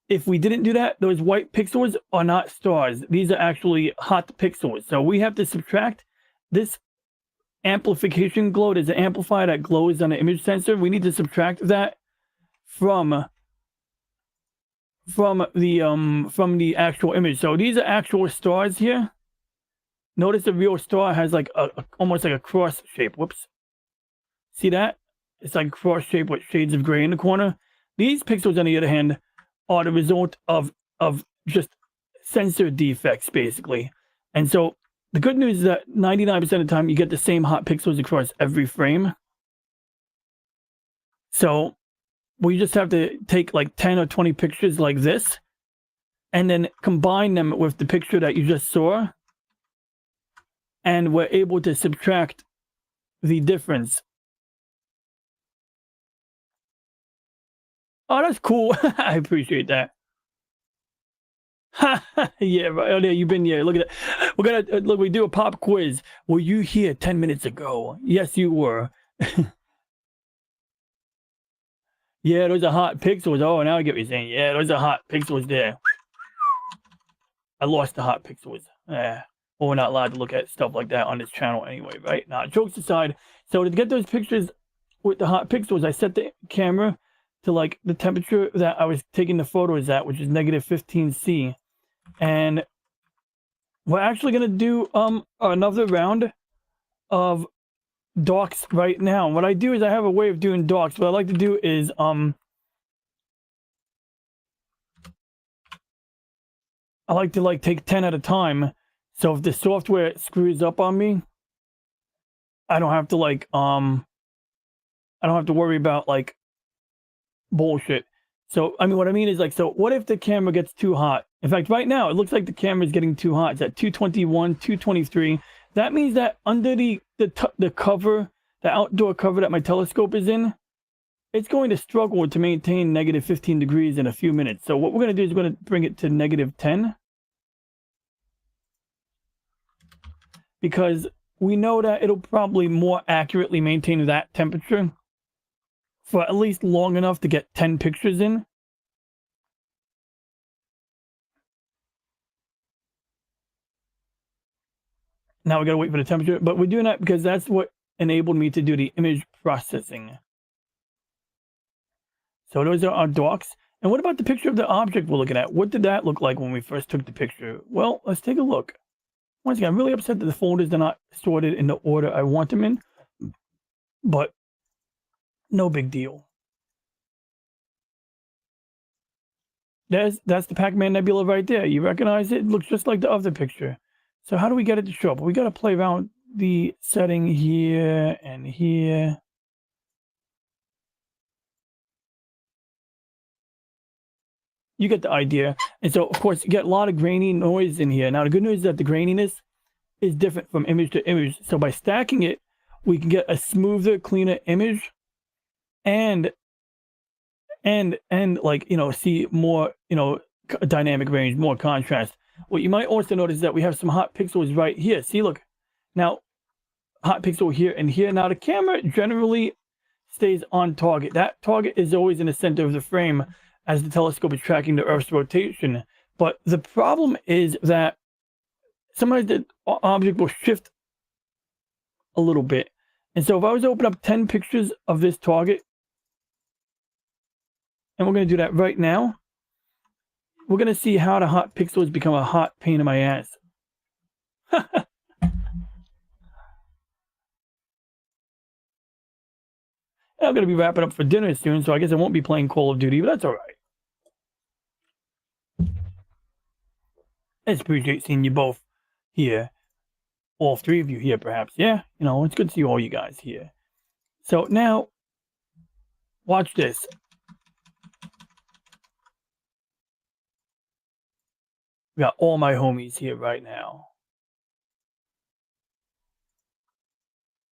Speaker 1: if we didn't do that, those white pixels are not stars. These are actually hot pixels. So we have to subtract this amplification glow. There's an amplifier that glows on the image sensor. We need to subtract that from the actual image. So these are actual stars here. Notice the real star has like almost like a cross shape. Whoops. See that? It's like a cross shape with shades of gray in the corner. These pixels, on the other hand, are the result of just sensor defects, basically. And so the good news is that 99% of the time you get the same hot pixels across every frame. So we just have to take like 10 or 20 pictures like this and then combine them with the picture that you just saw. And we're able to subtract the difference. Oh, that's cool. I appreciate that. Yeah, right. Oh, yeah, you've been here. Look at that. We're gonna look. We do a pop quiz. Were you here 10 minutes ago? Yes, you were. Yeah, those are hot pixels. Oh, now I get what you're saying. Yeah, those are hot pixels there. I lost the hot pixels. Well, we're not allowed to look at stuff like that on this channel anyway, right? Now, jokes aside. So to get those pictures with the hot pixels, I set the camera to like the temperature that I was taking the photos at, which is negative 15°C. And we're actually going to do another round of darks right now. What I do is I have a way of doing darks. What I like to do is I like to like take 10 at a time. So if the software screws up on me, I don't have to like I don't have to worry about like bullshit. So I mean, what I mean is like, so what if the camera gets too hot? In fact, right now it looks like the camera is getting too hot. It's at 221, 223. That means that under the cover, the outdoor cover that my telescope is in, it's going to struggle to maintain negative 15 degrees in a few minutes. So what we're going to do is we're going to bring it to negative 10. Because we know that it'll probably more accurately maintain that temperature for at least long enough to get 10 pictures in. Now we gotta wait for the temperature, but we're doing that because that's what enabled me to do the image processing. So those are our docks. And what about the picture of the object we're looking at? What did that look like when we first took the picture? Well, let's take a look. Once again, I'm really upset that the folders are not sorted in the order I want them in, but no big deal. That's the Pac-Man Nebula right there. You recognize it? It looks just like the other picture. So how do we get it to show up? We got to play around the setting here and here. You get the idea. And so, of course, you get a lot of grainy noise in here. Now, the good news is that the graininess is different from image to image. So by stacking it, we can get a smoother, cleaner image and like, you know, see more, you know, dynamic range, more contrast. What you might also notice is that we have some hot pixels right here. See, look, now hot pixel here and here. Now the camera generally stays on target. That target is always in the center of the frame as the telescope is tracking the Earth's rotation. But the problem is that sometimes the object will shift a little bit. And so if I was to open up 10 pictures of this target, and we're going to do that right now, we're going to see how the hot pixels become a hot pain in my ass. I'm going to be wrapping up for dinner soon, so I guess I won't be playing Call of Duty, but that's all right. I just appreciate seeing you both here. All three of you here, perhaps. Yeah, you know, it's good to see all you guys here. So now, watch this. We got all my homies here right now.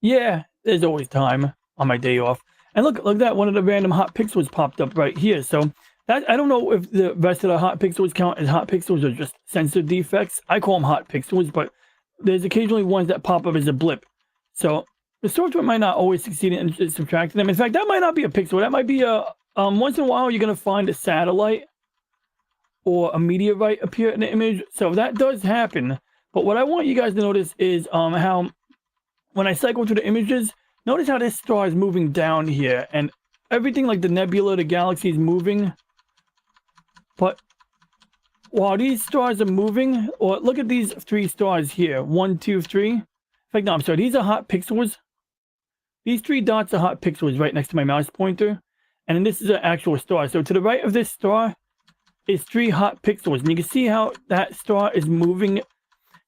Speaker 1: Yeah, there's always time on my day off. And look at that, one of the random hot pixels popped up right here. So that, I don't know if the rest of the hot pixels count as hot pixels or just sensor defects. I call them hot pixels, but there's occasionally ones that pop up as a blip. So the software might not always succeed in subtracting them. In fact, that might not be a pixel. That might be a, once in a while you're going to find a satellite or a meteorite appear in the image. So that does happen. But what I want you guys to notice is how when I cycle through the images, notice how this star is moving down here, and everything like the nebula, the galaxy is moving. But while these stars are moving, or look at these three stars here, 1, 2, 3. In fact, no, I'm sorry, these are hot pixels. These three dots are hot pixels right next to my mouse pointer, and then this is an actual star. So to the right of this star is 3 hot pixels, and you can see how that star is moving.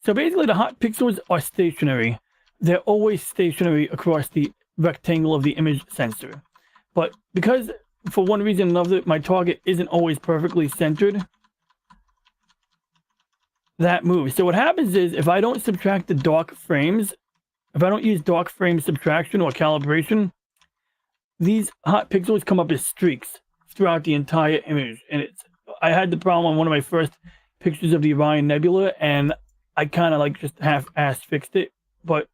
Speaker 1: So basically, the hot pixels are stationary. They're always stationary across the rectangle of the image sensor. But because, for one reason or another, my target isn't always perfectly centered, that moves. So what happens is, if I don't subtract the dark frames, if I don't use dark frame subtraction or calibration, these hot pixels come up as streaks throughout the entire image. And I had the problem on one of my first pictures of the Orion Nebula, and I kind of like just half-assed fixed it. But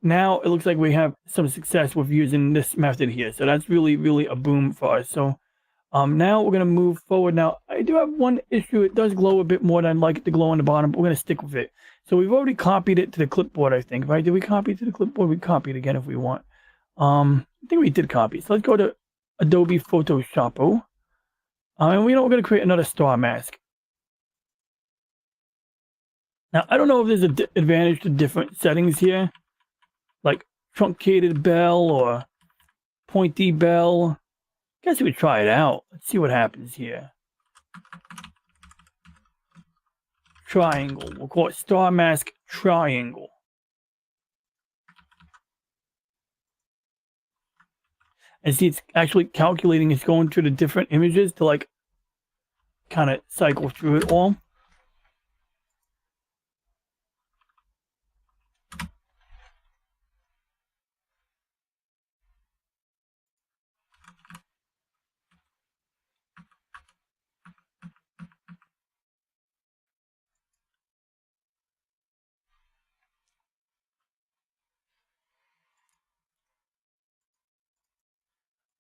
Speaker 1: now it looks like we have some success with using this method here. So that's really, really a boom for us. So now we're going to move forward. Now, I do have one issue. It does glow a bit more than I'd like it to glow on the bottom, but we're going to stick with it. So we've already copied it to the clipboard, I think, right? Did we copy it to the clipboard? We copy it again if we want. I think we did copy. So let's go to Adobe Photoshop. And we're going to create another star mask. Now, I don't know if there's an advantage to different settings here, like truncated bell or pointy bell. Guess we could try it out. Let's see what happens here. Triangle. We'll call it Star Mask Triangle. And see, it's actually calculating. It's going through the different images to like kind of cycle through it all.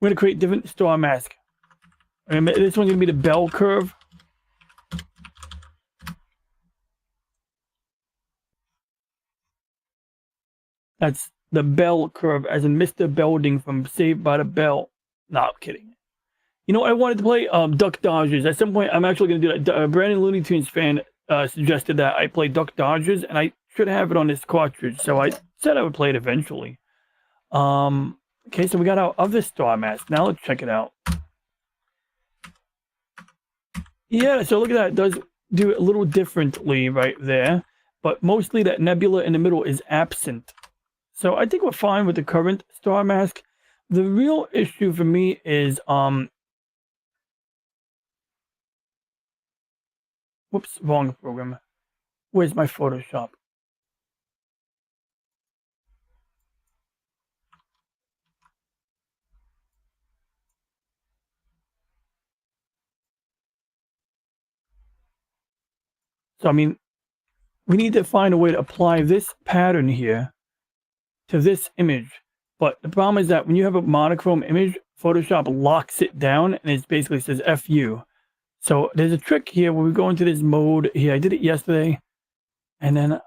Speaker 1: We're going to create different star mask. This one's going to be the bell curve. That's the bell curve, as in Mr. Belding from Saved by the Bell. No, I'm kidding. You know, I wanted to play Duck Dodgers. At some point, I'm actually going to do that. Brandon Looney Tunes fan suggested that I play Duck Dodgers, and I should have it on this cartridge. So I said I would play it eventually. Okay, so we got our other star mask. Now let's check it out. Yeah, so look at that. It does do it a little differently right there. But mostly that nebula in the middle is absent. So I think we're fine with the current star mask. The real issue for me is whoops, wrong program. Where's my Photoshop? So I mean, we need to find a way to apply this pattern here to this image. But the problem is that when you have a monochrome image, Photoshop locks it down and it basically says F you. So there's a trick here where we go into this mode here. I did it yesterday, and then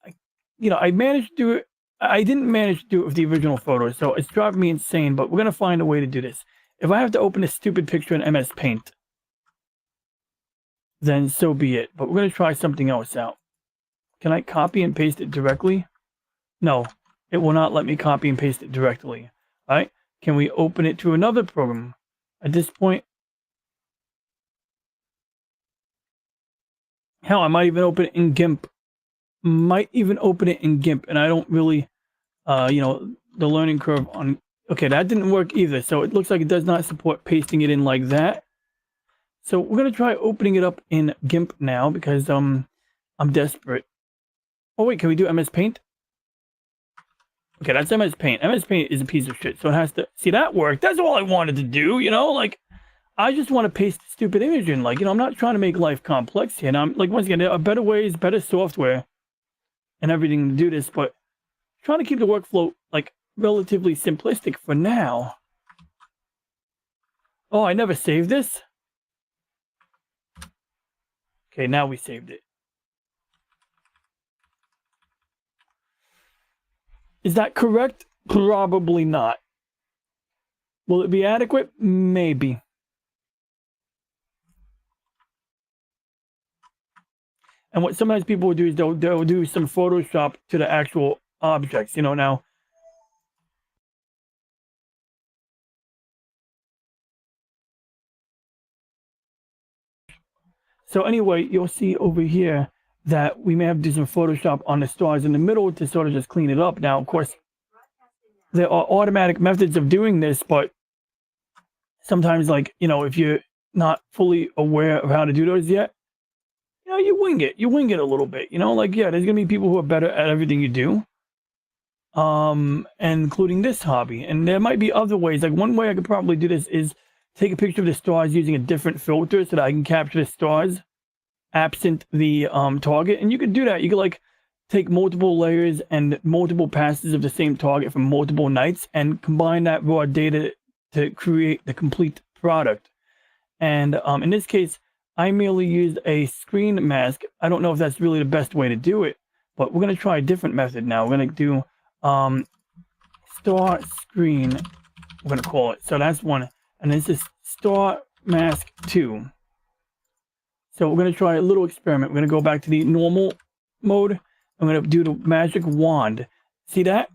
Speaker 1: I managed to do it. I didn't manage to do it with the original photo, so it's driving me insane, but we're going to find a way to do this. If I have to open this stupid picture in MS Paint, then so be it. But we're going to try something else out. Can I copy and paste it directly? No, it will not let me copy and paste it directly. All right, can we open it to another program? At this point, hell, I might even open it in GIMP. And I don't really, the learning curve on, okay, that didn't work either. So it looks like it does not support pasting it in like that. So we're going to try opening it up in GIMP now because I'm desperate. Oh, wait, can we do MS Paint? Okay, that's MS Paint. MS Paint is a piece of shit, so it has to... See, that worked. That's all I wanted to do, like... I just want to paste the stupid image in. Like, I'm not trying to make life complex here. And I'm, like, once again, there are better ways, better software, and everything to do this, but trying to keep the workflow, like, relatively simplistic for now. Oh, I never saved this? Okay, now we saved it. Is that correct? Probably not. Will it be adequate? Maybe. And what sometimes people will do is they'll do some Photoshop to the actual objects, now. So anyway, you'll see over here that we may have to do some Photoshop on the stars in the middle to sort of just clean it up. Now, of course, there are automatic methods of doing this, but sometimes, like, if you're not fully aware of how to do those yet, you wing it. You wing it a little bit, like, yeah, there's going to be people who are better at everything you do, including this hobby. And there might be other ways. Like, one way I could probably do this is take a picture of the stars using a different filter so that I can capture the stars absent the target. And you could do that. You could, like, take multiple layers and multiple passes of the same target from multiple nights and combine that raw data to create the complete product. And in this case, I merely used a screen mask. I don't know if that's really the best way to do it, but we're going to try a different method now. We're going to do star screen, we're going to call it. So that's one. And this is star mask 2. So we're going to try a little experiment. We're going to go back to the normal mode. I'm going to do the magic wand. See that?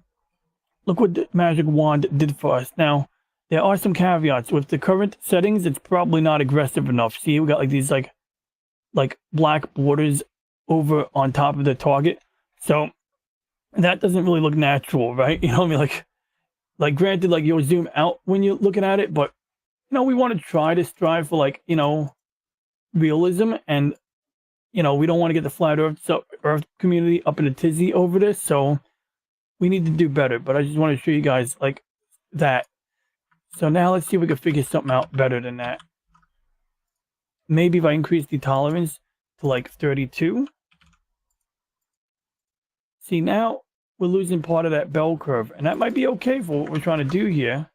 Speaker 1: Look what the magic wand did for us. Now, there are some caveats. With the current settings, it's probably not aggressive enough. See, we got like these like black borders over on top of the target. So that doesn't really look natural, right? You know what I mean? Like granted, like you'll zoom out when you're looking at it, but we want to try to strive for like, realism, and we don't want to get the flat earth community up in a tizzy over this. So we need to do better, but I just want to show you guys like that. So now let's see if we can figure something out better than that. Maybe if I increase the tolerance to like 32. See, now we're losing part of that bell curve, and that might be okay for what we're trying to do here.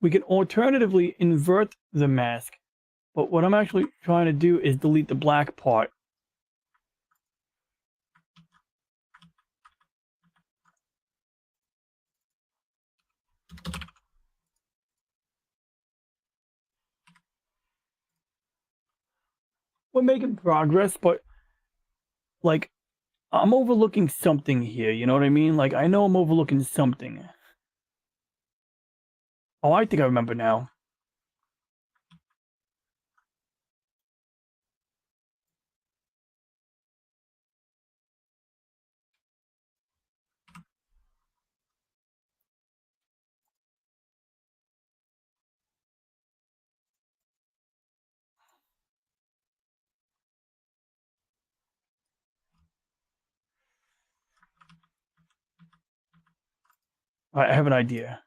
Speaker 1: We can alternatively invert the mask, but what I'm actually trying to do is delete the black part. We're making progress, but like I'm overlooking something here, you know what I mean? Like I know I'm overlooking something. Oh, I think I remember now. All right, I have an idea.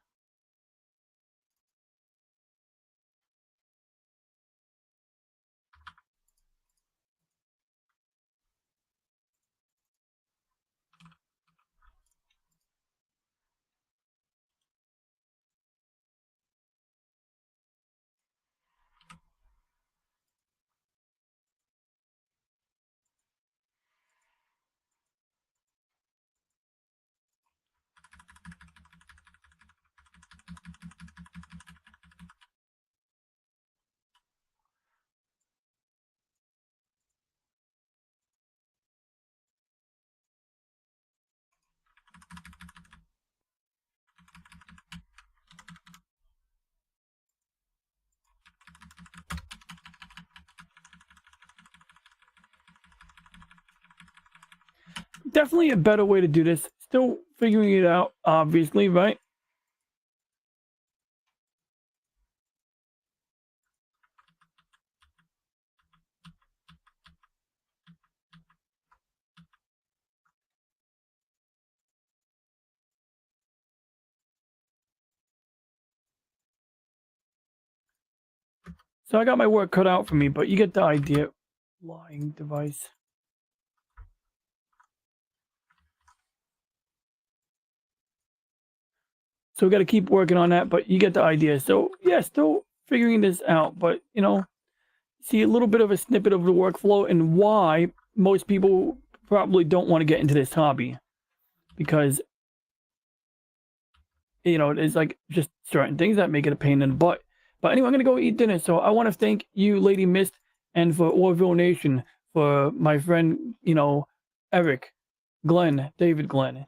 Speaker 1: Definitely a better way to do this. Still figuring it out, obviously, right? So I got my work cut out for me, but you get the idea. Lying device. So we got to keep working on that, but you get the idea. So yeah, still figuring this out, but you know, see a little bit of a snippet of the workflow and why most people probably don't want to get into this hobby, because you know it's like just certain things that make it a pain in the butt. But anyway, I'm gonna go eat dinner. So I want to thank you, Lady Mist, and for Orville Nation, for my friend, you know, Eric, Glenn, David Glenn.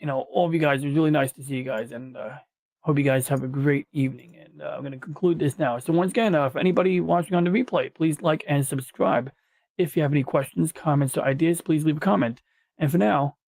Speaker 1: You know, all of you guys. It was really nice to see you guys, and hope you guys have a great evening. And I'm going to conclude this now. So once again, for anybody watching on the replay, please like and subscribe. If you have any questions, comments, or ideas, please leave a comment. And for now,